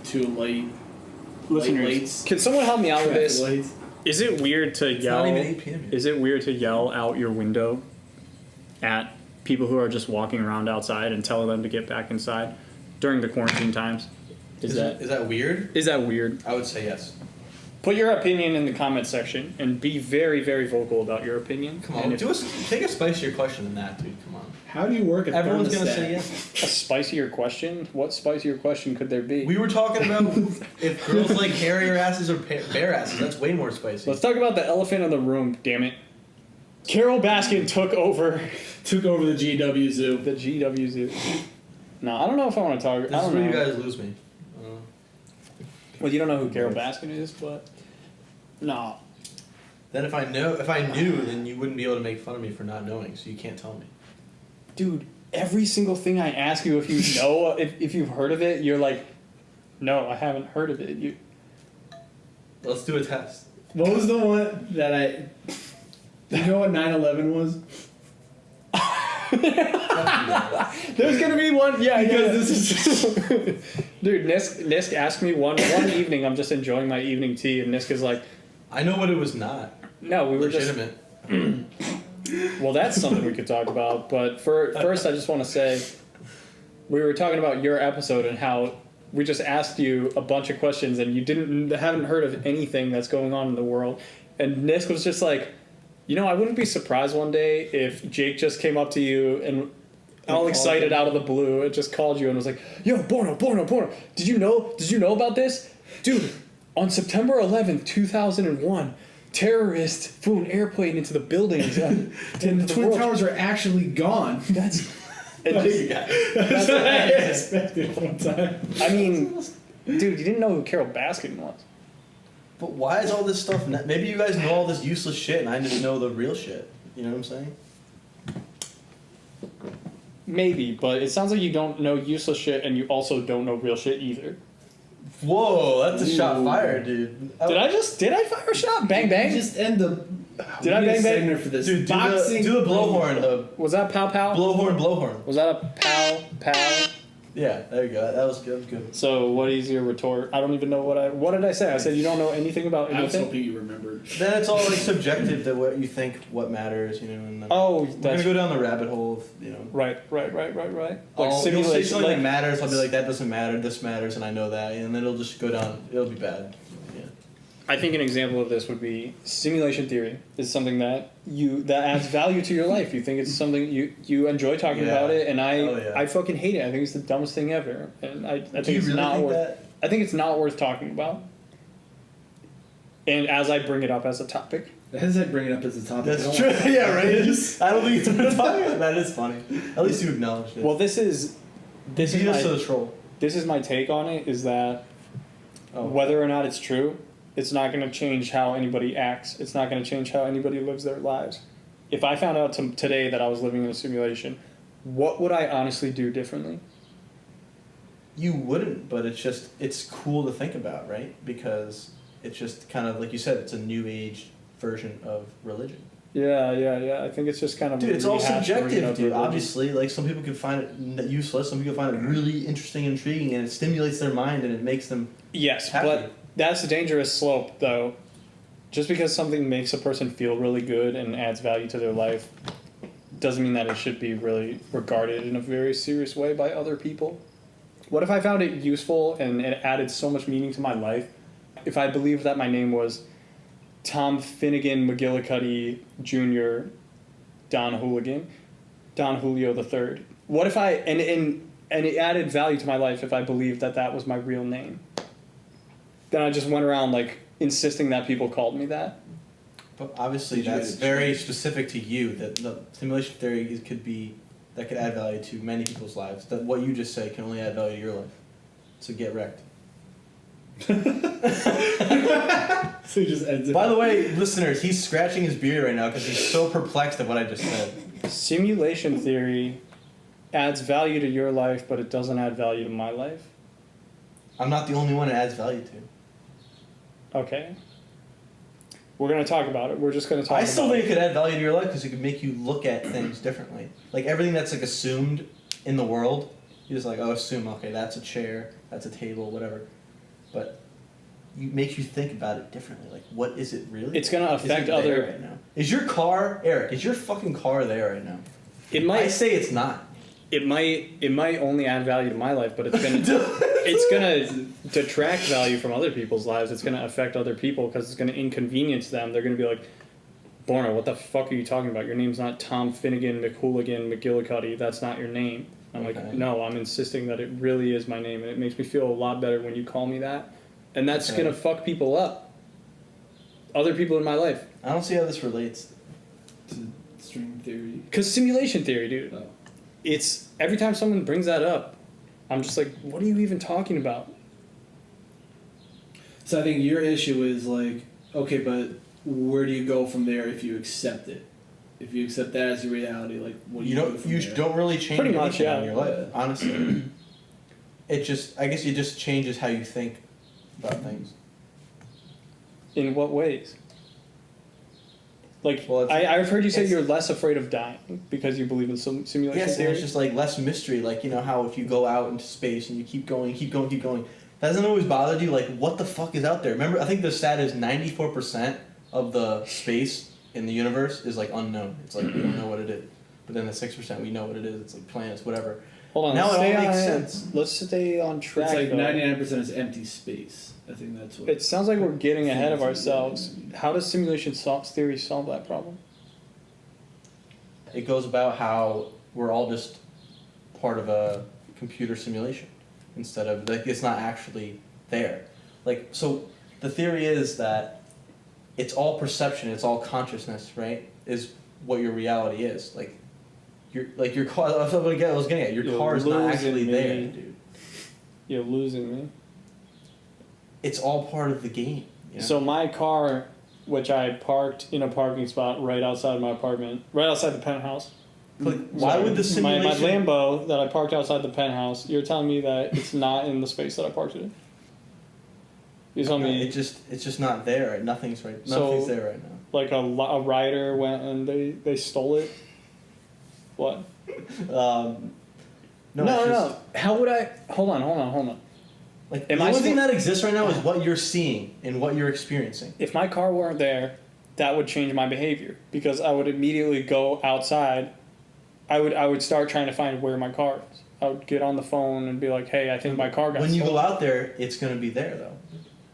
listeners, lights. can someone help me out with Traffic this? lights. Is it weird to It's yell? not even 8 p.m. yet. Is it weird to yell out your window at people who are just walking around outside and telling them to get back inside during the quarantine times? Is that weird? that weird? I would say yes. Put your opinion in the comment section and be very, very vocal about your opinion. Come And on, if take a spicier question than that, dude. Come on. How do you work at Everyone's gonna thermostat? say yes. a spicier question? What spicier question could there be? We were talking about if girls like hairier asses or bare asses. That's way more spicy. Let's talk about the elephant in the room. Damn it! Carol Baskin took over Took over the GW Zoo. the GW Zoo. No, I don't know if I want to talk. This I is don't where know. you guys lose me. Well, you don't know who Carol Baskin is, but no. Then if I knew, then you wouldn't be able to make fun of me for not knowing. So you can't tell me. Dude, every single thing I ask you, if you know, if you've heard of it, you're like, no, I haven't heard of it. You. Let's do a test. What was the one that I... You know what 9/11 was? There's gonna be one, Because this is... Dude, Knisk asked me one evening. I'm just enjoying my evening tea, and Knisk is like, I know what it was not. no, we were Legitimate. Well, that's something we could talk about. But first, I just want to say, we were talking about your episode and how we just asked you a bunch of questions and you haven't heard of anything that's going on in the world. And Knisk was just like, you know, I wouldn't be surprised one day if Jake just came up to you and all excited out of the blue, it just called you and was like, yo, Borneaux, did you know about this? Dude, On September 11th, 2001, terrorists flew an airplane into the buildings. And the Twin Towers are actually gone. That's That's what I expected one time. I mean, dude, you didn't know who Carol Baskin was. But why is all this stuff? Maybe you guys know all this useless shit, and I just know the real shit. You know what I'm saying? Maybe, but it sounds like you don't know useless shit, and you also don't know real shit either. Whoa, that's a shot fired, dude. Did I fire a shot? Bang bang. Just end the. Did I bang bang? Segment for this Dude, boxing. do the blowhorn. Was that pow pow? Blowhorn. Was that a pow pow? Yeah, there you go. That was good. Good. So what is your retort? I don't even know what did I say? I said you don't know anything about I was anything. hoping you remembered. Then it's all like subjective to what you think, what matters, you know. And then Oh, we're gonna that's go down the rabbit hole, of, you know. right. Like You'll say simulation, something like that matters. I'll be like, that doesn't matter. This matters, and I know that, and then it'll just go down. It'll be bad. Yeah. I think an example of this would be simulation theory is something that adds value to your life. You think it's something you enjoy talking Yeah. about it, and Oh, yeah. I fucking hate it. I think it's the dumbest thing ever, and I think Do you it's really not think worth. that? I think it's not worth talking about. And as I bring it up as a topic, As I bring it up as a topic. That's true. Yeah, right. I don't think it's worth talking about. That is funny. At least you acknowledged it. well, this is you just my, the troll. this is my take on it. Is that Oh. whether or not it's true, it's not going to change how anybody acts. It's not going to change how anybody lives their lives. If I found out today that I was living in a simulation, what would I honestly do differently? You wouldn't, but it's cool to think about, right? Because it's just kind of like you said, it's a new age version of religion. Yeah. I think it's just kind of Dude, a it's all rehashed version subjective, of dude. religion. Obviously, like some people can find it useless, some people find it really interesting, intriguing, and it stimulates their mind and it makes them. Yes, happy. but that's a dangerous slope, though. Just because something makes a person feel really good and adds value to their life doesn't mean that it should be really regarded in a very serious way by other people. What if I found it useful and it added so much meaning to my life? If I believed that my name was Tom Finnegan McGillicuddy Jr. Don Julio III. What if and it added value to my life if I believed that that was my real name? Then I just went around like insisting that people called me that. But obviously, Did you that's get it very changed? specific to you. That the simulation theory that could add value to many people's lives. That what you just say can only add value to your life. So get wrecked. So he just ends it. By the way, listeners, he's scratching his beard right now because he's so perplexed at what I just said. Simulation theory adds value to your life, but it doesn't add value to my life. I'm not the only one it adds value to. Okay. We're going to talk about it. We're just going to talk I about still think it. it could add value to your life because it could make you look at things differently. Like everything that's like assumed in the world, you're just like, oh, assume, okay, that's a chair, that's a table, whatever. But it makes you think about it differently. Like, what is it really? It's going to Is it affect there other... right now? Is your car, Eric, is your fucking car there right now? It I might say it's not. it might only add value to my life, but it's gonna detract value from other people's lives. It's gonna affect other people because it's gonna inconvenience them. They're gonna be like, Borneaux, what the fuck are you talking about? Your name's not Tom Finnegan McHooligan McGillicuddy. That's not your name. I'm Okay. like, no, I'm insisting that it really is my name, and it makes me feel a lot better when you call me that. And that's Okay. gonna fuck people up. Other people in my life. I don't see how this relates. To string theory. Cause simulation theory, dude. Oh. It's every time someone brings that up, I'm just like, what are you even talking about? So I think your issue is like, okay, but where do you go from there if you accept it? If you accept that as your reality, like what do you do from there? Don't really change Pretty much, anything yeah. in your life, Yeah. honestly. I guess it just changes how you think about things. In what ways? Like, Well, it's- I've heard you say it's- you're less afraid of dying because you believe in simulation Yes, and theory. it's just like less mystery. Like, you know how if you go out into space and you keep going, that doesn't always bother you. Like, what the fuck is out there? Remember, I think the stat is 94% of the space in the universe is like unknown. It's like we don't know what it is. But then the 6% we know what it is. It's like planets, whatever. Hold on, Now let's it all stay makes on, sense. Let's stay on track. It's like though. 99% is empty space. I think that's what. It sounds like we're getting ahead of Things. ourselves. How does simulation theory solve that problem? It goes about how we're all just part of a computer simulation instead of like it's not actually there. Like so the theory is that it's all perception, it's all consciousness, right? Is what your reality is. Like your car. That's what I was getting at. Your car is not actually there, dude. You're losing me. It's all part of the game. You know? So my car, which I parked in a parking spot right outside my apartment, right outside the penthouse. Like, why would the simulation? My Lambo that I parked outside the penthouse, you're telling me that it's not in the space that I parked it in? You're telling me it's just not there. Right? Nothing's there right now. Like a rider went and they stole it? What? No. How would I? Hold on. Like, the only thing that exists right now is what you're seeing and what you're experiencing. If my car weren't there, that would change my behavior because I would immediately go outside. I would start trying to find where my car is. I would get on the phone and be like, "Hey, I think my car got stolen." When you go out there, it's going to be there though,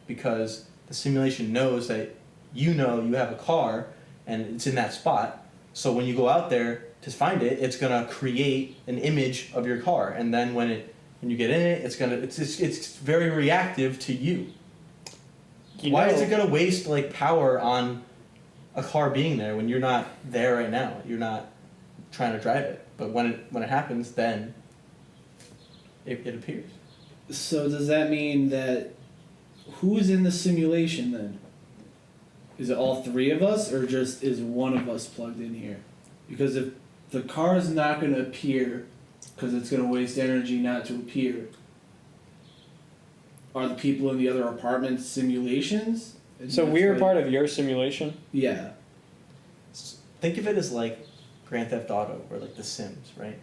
because the simulation knows that you have a car and it's in that spot. So when you go out there to find it, it's going to create an image of your car, and then when you get in it, it's very reactive to you. Why is it gonna waste like power on a car being there when you're not there right now? You're not trying to drive it, but when it happens, then it appears. So does that mean that who's in the simulation then? Is it all three of us, or just is one of us plugged in here? Because if the car is not going to appear because it's going to waste energy not to appear, are the people in the other apartments simulations? So we're part of your simulation? Yeah. Think of it as like Grand Theft Auto or like The Sims, right?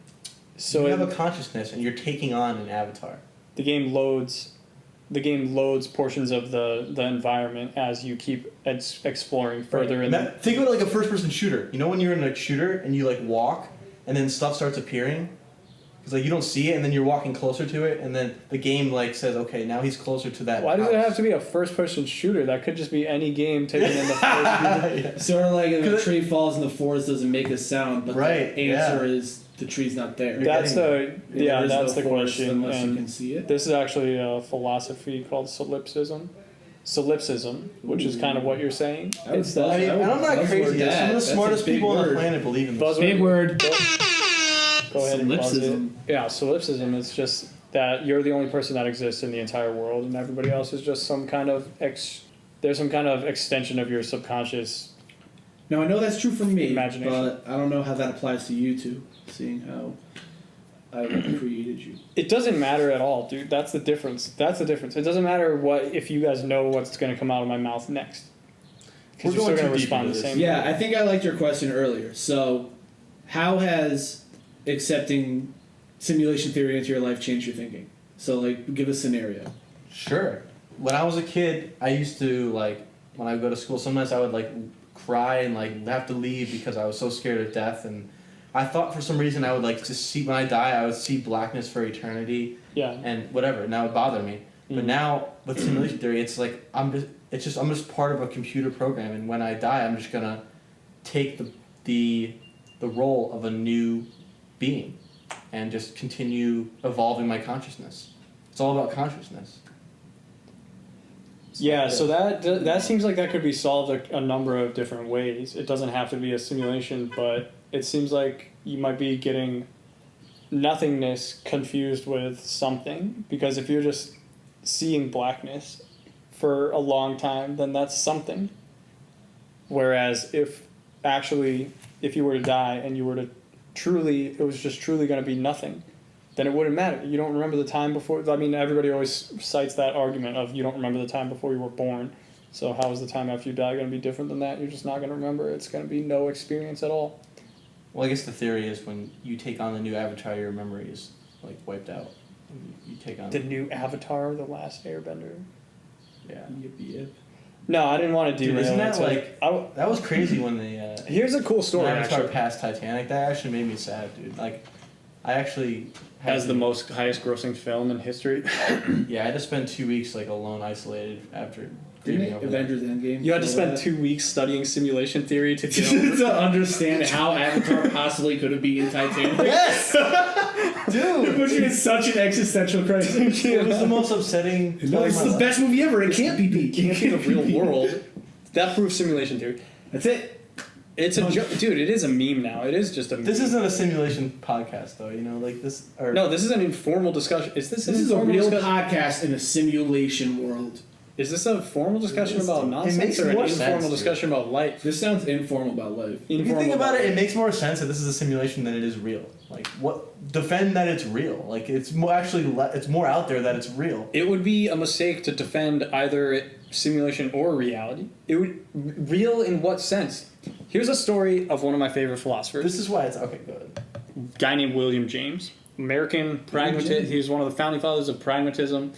So you have a consciousness and you're taking on an avatar. The game loads portions of the environment as you keep exploring further. Right. Think of it like a first-person shooter. You know when you're in a shooter and you like walk and then stuff starts appearing? Because like you don't see it and then you're walking closer to it and then the game like says, okay, now he's closer to that. Why does it have to be a first-person shooter? That could just be any game taken in the first person. Yeah. Sort of like if a tree falls in the forest, doesn't make a sound, but the answer is the tree's not there. That's the question. Unless you can see it. This is actually a philosophy called solipsism. Solipsism, which is kind of what you're saying. And I'm not crazy. Some of the smartest people on the planet believe in this. Big word. Go ahead and buzz it. Solipsism. Yeah, solipsism is just that you're the only person that exists in the entire world, and everybody else is just some kind of there's some kind of extension of your subconscious. Now I know that's true for me, Imagination. but I don't know how that applies to you two, seeing how I created you. It doesn't matter at all, dude. That's the difference. It doesn't matter if you guys know what's going to come out of my mouth next. Because you're still going to respond the same way. Yeah, I think I liked your question earlier. So, how has accepting simulation theory into your life changed your thinking? So, like, give a scenario. Sure. When I was a kid, I used to, like, when I would go to school, sometimes I would, like, cry and, like, have to leave because I was so scared of death. And I thought for some reason I would, like, just see, when I die, I would see blackness for eternity. Yeah. And whatever. And that would bother me. Mm-hmm. But now, with simulation theory, it's like, I'm just part of a computer program. And when I die, I'm just going to take the role of a new being and just continue evolving my consciousness. It's all about consciousness. Yeah, so that seems like that could be solved a number of different ways. It doesn't have to be a simulation, but it seems like you might be getting nothingness confused with something, because if you're just seeing blackness for a long time, then that's something. Whereas if you were to die and you were to it was just truly going to be nothing, then it wouldn't matter. You don't remember the time before. I mean, everybody always cites that argument of you don't remember the time before you were born. So how is the time after you die going to be different than that? You're just not going to remember. It's going to be no experience at all. Well, I guess the theory is when you take on the new avatar, your memory is like wiped out. You take on the new Avatar, the Last Airbender. Yeah. Yep. No, I didn't want to derail. Dude, isn't that like that was crazy when they here's a cool story. Avatar actually. passed Titanic. That actually made me sad, dude. Like, I actually as the highest grossing film in history. Yeah, I had to spend 2 weeks like alone, isolated after Didn't over Avengers Endgame? You had to spend that? 2 weeks studying simulation theory to get over. to understand how Avatar possibly could have been Titanic. Yes, It dude. puts you in such an existential crisis. It was the most upsetting. No, it's the best movie ever. It can't be beat. Can't be the real world. That proves simulation theory. That's it. It's a joke, dude. It is a meme now. It is just a meme. This isn't a simulation podcast, though. You know, like this. Or No, this is an informal discussion. Is this an This is a informal real discussion? podcast in a simulation world. Is this a formal discussion about nonsense makes or an more informal sense, dude. discussion about life? This sounds informal about life. If you think about it, it makes more sense that this is a simulation than it is real. Like, what? Defend that it's real. Like, it's more actually. It's more out there that it's real. It would be a mistake to defend either simulation or reality. It would real in what sense? Here's a story of one of my favorite philosophers. This is why it's okay. Go ahead. Guy named William James, American pragmatist. He's one of the founding fathers of pragmatism.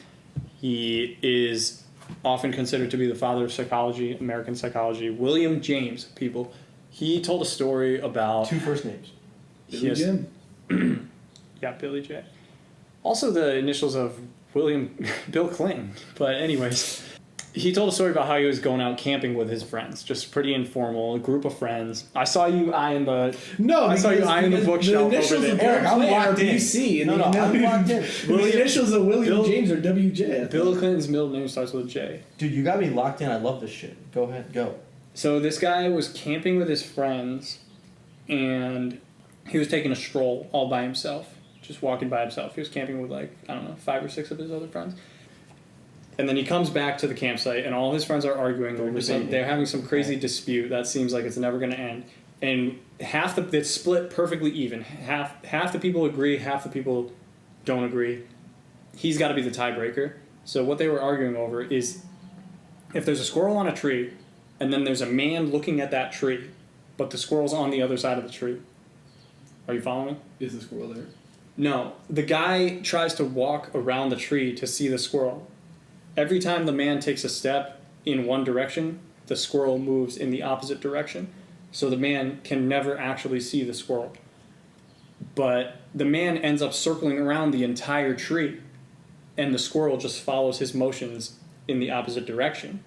He is often considered to be the father of psychology, American psychology. William James, people. He told a story about 2 first names. Billy Yes. Jim. Yeah, Billy J. Also the initials of Bill Clinton. But anyways, he told a story about how he was going out camping with his friends, just pretty informal, a group of friends. I saw you eyeing the No, I saw you eyeing the because bookshelf the initials over of there. Eric, I'm Bill Clinton are locked in. BC. No, and I'm locked in. The initials of William Bill- James are WJ. Bill Clinton's middle name starts with a J. Dude, you got me locked in. I love this shit. Go ahead, go. So this guy was camping with his friends, and he was taking a stroll all by himself, just walking by himself. He was camping with 5 or 6 of his other friends. And then he comes back to the campsite, and all his friends are arguing over something. They're having some crazy dispute that seems like it's never going to end. And it's split perfectly even. Half the people agree, half the people don't agree. He's got to be the tiebreaker. So what they were arguing over is if there's a squirrel on a tree, and then there's a man looking at that tree, but the squirrel's on the other side of the tree. Are you following? Is the squirrel there? No. The guy tries to walk around the tree to see the squirrel. Every time the man takes a step in one direction, the squirrel moves in the opposite direction. So the man can never actually see the squirrel. But the man ends up circling around the entire tree, and the squirrel just follows his motions in the opposite direction.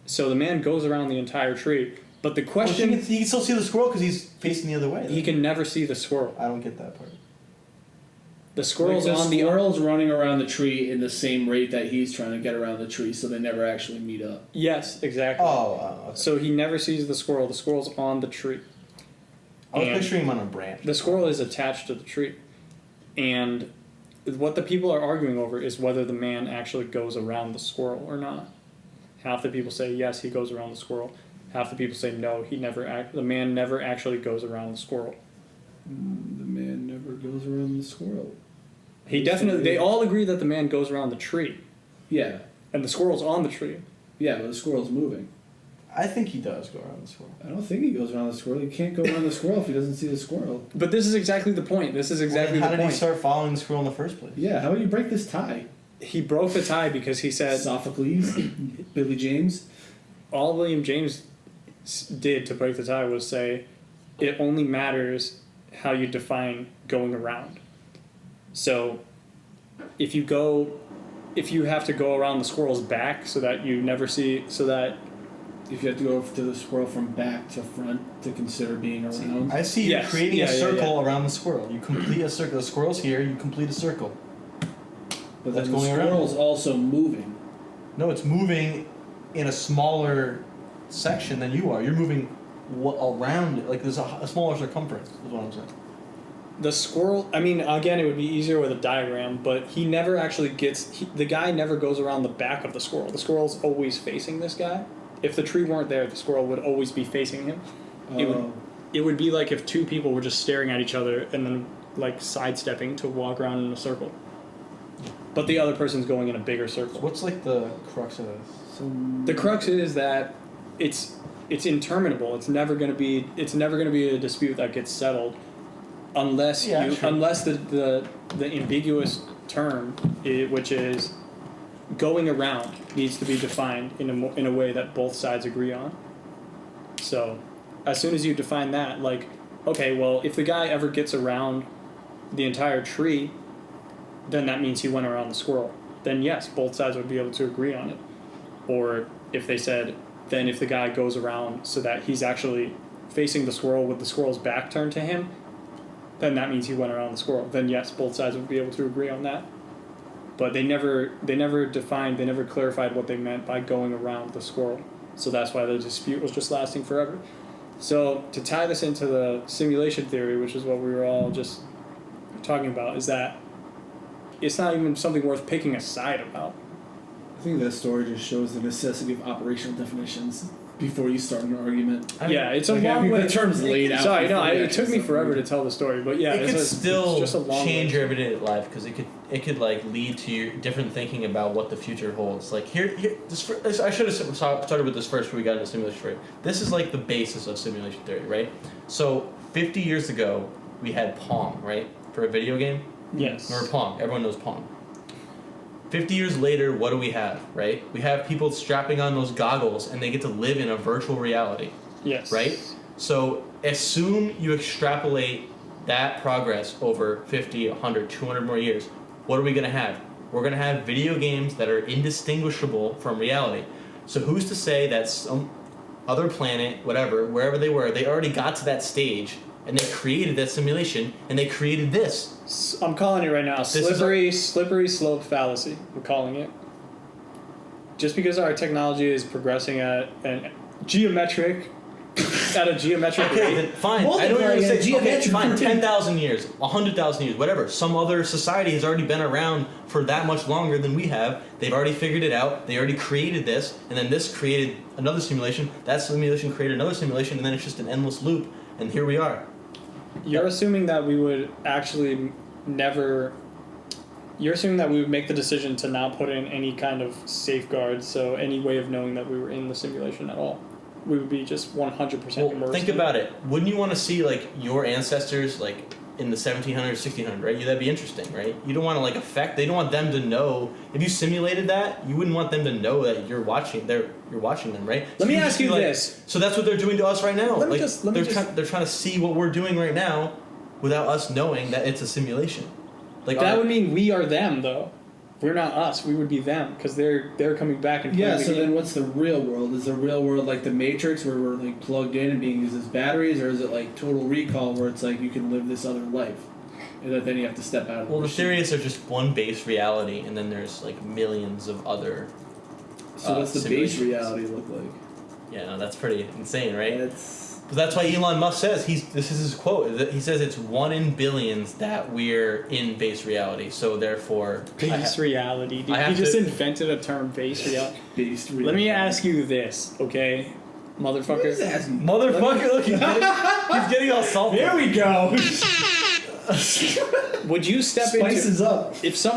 So the man goes around the entire tree. But the question... Well, he can still see the squirrel because he's facing the other way. He can never see the squirrel. I don't get that part. The squirrel's Like the on the... squirrel's running around the tree in the same rate that he's trying to get around the tree, so they never actually meet up. Yes, exactly. Okay. So he never sees the squirrel. The squirrel's on the tree. I was and picturing him on a branch. The squirrel is attached to the tree. And what the people are arguing over is whether the man actually goes around the squirrel or not. Half the people say yes, he goes around the squirrel. Half the people say no, the man never actually goes around the squirrel. The man never goes around the squirrel. They all agree that the man goes around the tree. Yeah. And the squirrel's on the tree. Yeah, but the squirrel's moving. I think he does go around the squirrel. I don't think he goes around the squirrel. He can't go around the squirrel if he doesn't see the squirrel. But this is exactly the point. This is exactly How the did he point. start following the squirrel in the first place? Yeah, how do you break this tie? He broke the tie because he said Sophocles, Billy James. all William James did to break the tie was say it only matters how you define going around. So if you have to go around the squirrel's back so that you never see, so that If you have to go to the squirrel from back to front to consider being around. I see you Yes. creating Yeah, a yeah, circle around the squirrel. You complete a circle. The squirrel's here, you complete a circle. But That's then the going around. squirrel's also moving. No, it's moving in a smaller section than you are. You're moving around it. Like there's a smaller circumference, is what I'm saying. the squirrel, I mean, again, it would be easier with a diagram, but he never actually the guy never goes around the back of the squirrel. The squirrel's always facing this guy. If the tree weren't there, the squirrel would always be facing him. It would be like if two people were just staring at each other and then like sidestepping to walk around in a circle. But the other person's going in a bigger circle. What's like the crux of this? The crux is that it's interminable. It's never going to be a dispute that gets settled unless the ambiguous term which is going around needs to be defined in a way that both sides agree on. So, as soon as you define that, like, okay, well, if the guy ever gets around the entire tree, then that means he went around the squirrel. Then yes, both sides would be able to agree on it. Or if they said, then if the guy goes around so that he's actually facing the squirrel with the squirrel's back turned to him, then that means he went around the squirrel. Then yes, both sides would be able to agree on that. But they never clarified what they meant by going around the squirrel. So that's why the dispute was just lasting forever. So to tie this into the simulation theory, which is what we were all just talking about, is that it's not even something worth picking a side about. I think that story just shows the necessity of operational definitions before you start an argument. Yeah, it's a Like, long way. the term's laid out. Sorry, no, before you it took me actually forever start to tell the story, but yeah, it could still it's just a long change way. your everyday life because it could like lead to your different thinking about what the future holds. Like I should have started with this first before we got into simulation theory. This is like the basis of simulation theory, right? So 50 years ago we had Pong, right, for a video game. Yes. Remember Pong? Everyone knows Pong. 50 years later, what do we have, right? We have people strapping on those goggles and they get to live in a virtual reality, Yes. right? So assume you extrapolate that progress over 50, 100, 200 more years. What are we going to have? We're going to have video games that are indistinguishable from reality. So who's to say that some other planet, whatever, wherever they were, they already got to that stage and they created that simulation and they created this. I'm calling it right now. This is Slippery slope fallacy. I'm calling it. Just because our technology is progressing at a geometric Okay, rate. then fine. Multiply I know you're going to at say, okay, geometric fine, rate. 10,000 years, 100,000 years, whatever. Some other society has already been around for that much longer than we have. They've already figured it out. They already created this, and then this created another simulation. That simulation created another simulation, and then it's just an endless loop, and here we are. You're assuming that we would actually never. You're assuming that we would make the decision to not put in any kind of safeguards, so any way of knowing that we were in the simulation at all. We would be just 100% Well, immersed. think about it. Wouldn't you want to see, like, your ancestors, like, in the 1700s, 1600s, right? That'd be interesting, right? You don't want to, like, they don't want them to know. If you simulated that, you wouldn't want them to know that you're watching them, right? Let me you ask just you be like, this. So that's what they're doing to us right now. Let me Like, just- they're trying to see what we're doing right now without us knowing that it's a simulation. Like, That would mean we are them, though. We're not us. We would be them because they're coming back and playing Yeah, the so game. then what's the real world? Is the real world like the Matrix where we're like plugged in and being used as batteries, or is it like Total Recall where it's like you can live this other life? And then you have to step out of well, the machine? theory is there's just one base reality, and then there's, like, millions of other. So what's the base simulations. reality look like? Yeah, no, that's pretty insane, right? It's But that's why Elon Musk says this is his quote. That he says it's 1 in billions that we're in base reality. So therefore, Base reality. Dude, I have he just to- invented a term, base reality. based reality. Let me ask you this, okay, What is motherfucker? asking? motherfucker, look, he's getting all salty. There we go. Would you step Spices into up. if the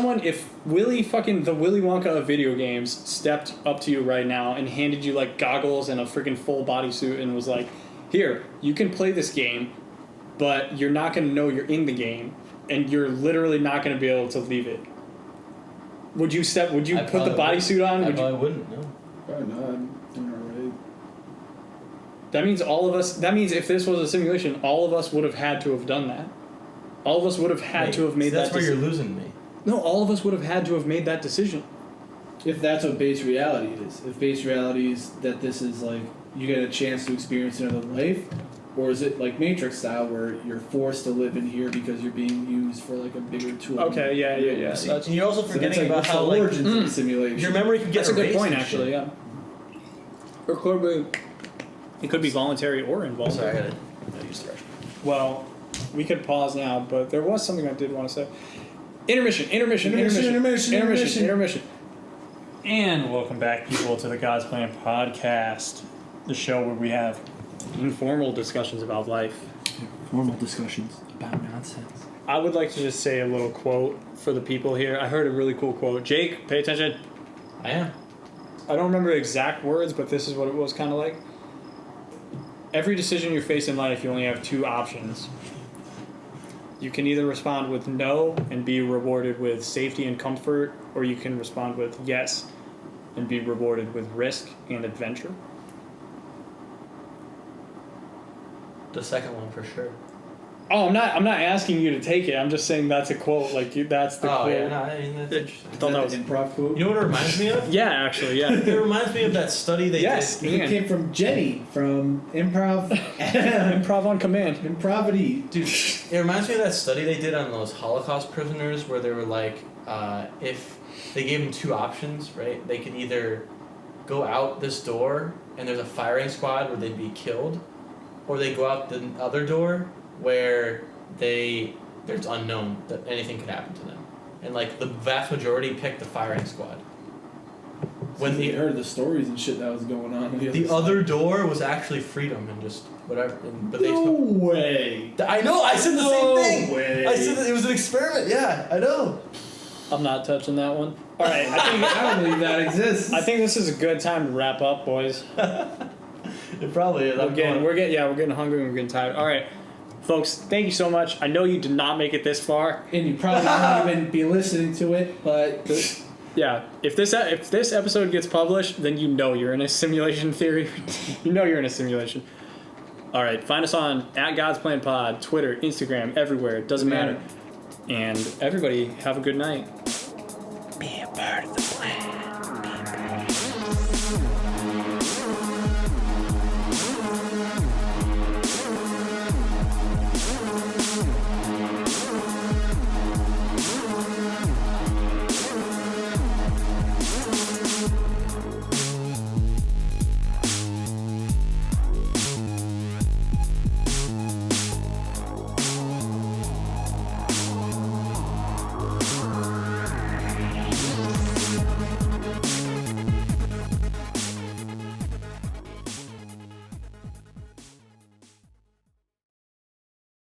Willy Wonka of video games stepped up to you right now and handed you like goggles and a freaking full bodysuit and was like, "Here, you can play this game, but you're not going to know you're in the game, and you're literally not going to be able to leave it." Would you I put the probably bodysuit on? I Would you? probably wouldn't. No. Probably not. I'm doing alright. That means all of us. That means if this was a simulation, all of us would have had to have done that. All of us would have had Wait, to have made see, that's that where decision. you're losing me. No, all of us would have had to have made that decision. If that's what base reality is, if base reality is that this is like you get a chance to experience another life, or is it like Matrix style where you're forced to live in here because you're being used for like a bigger tool? Okay, yeah. So And you're also that's forgetting like about what's how the like origins of the simulation. your memory can get That's a good erased point, and actually. shit. Yeah. Or could be, it could be voluntary or involuntary. Sorry, I gotta use the restroom. Well, we could pause now, but there was something I did want to say. Intermission. And welcome back, people, to the God's Plan podcast, the show where we have informal discussions about life. Formal discussions about nonsense. I would like to just say a little quote for the people here. I heard a really cool quote. Jake, pay attention. I am. I don't remember the exact words, but this is what it was kind of like. Every decision you face in life, you only have two options. You can either respond with no and be rewarded with safety and comfort, or you can respond with yes and be rewarded with risk and adventure. The second one for sure. Oh, I'm not asking you to take it. I'm just saying that's a quote. Like that's the Oh quote. yeah, no, I mean that's interesting. I thought that was. improv quote. You know what it reminds me of? Yeah, actually, yeah. It reminds me of that study they Yes. did. It came from Jenny from Improv. Improv on command. Improvity. Dude, it reminds me of that study they did on those Holocaust prisoners where they were like, if they gave them two options, right? They could either go out this door and there's a firing squad where they'd be killed, or they go out the other door where there's unknown that anything could happen to them. And like the vast majority picked the firing squad. When they heard the stories and shit that was going on. The other door was actually freedom and just whatever. But No way. I know. I said the No same thing. way. I said that it was an experiment. Yeah, I know. I'm not touching that one. All right, I don't believe that exists. I think this is a good time to wrap up, boys. It probably is. We're getting hungry and we're getting tired. All right, folks, thank you so much. I know you did not make it this far. and you probably won't even be listening to it, but Yeah, if this episode gets published, then you know you're in a simulation theory. You know you're in a simulation. All right, find us on @GodsPlanPod, Twitter, Instagram, everywhere. It doesn't matter. And everybody, have a good night. Be a part of the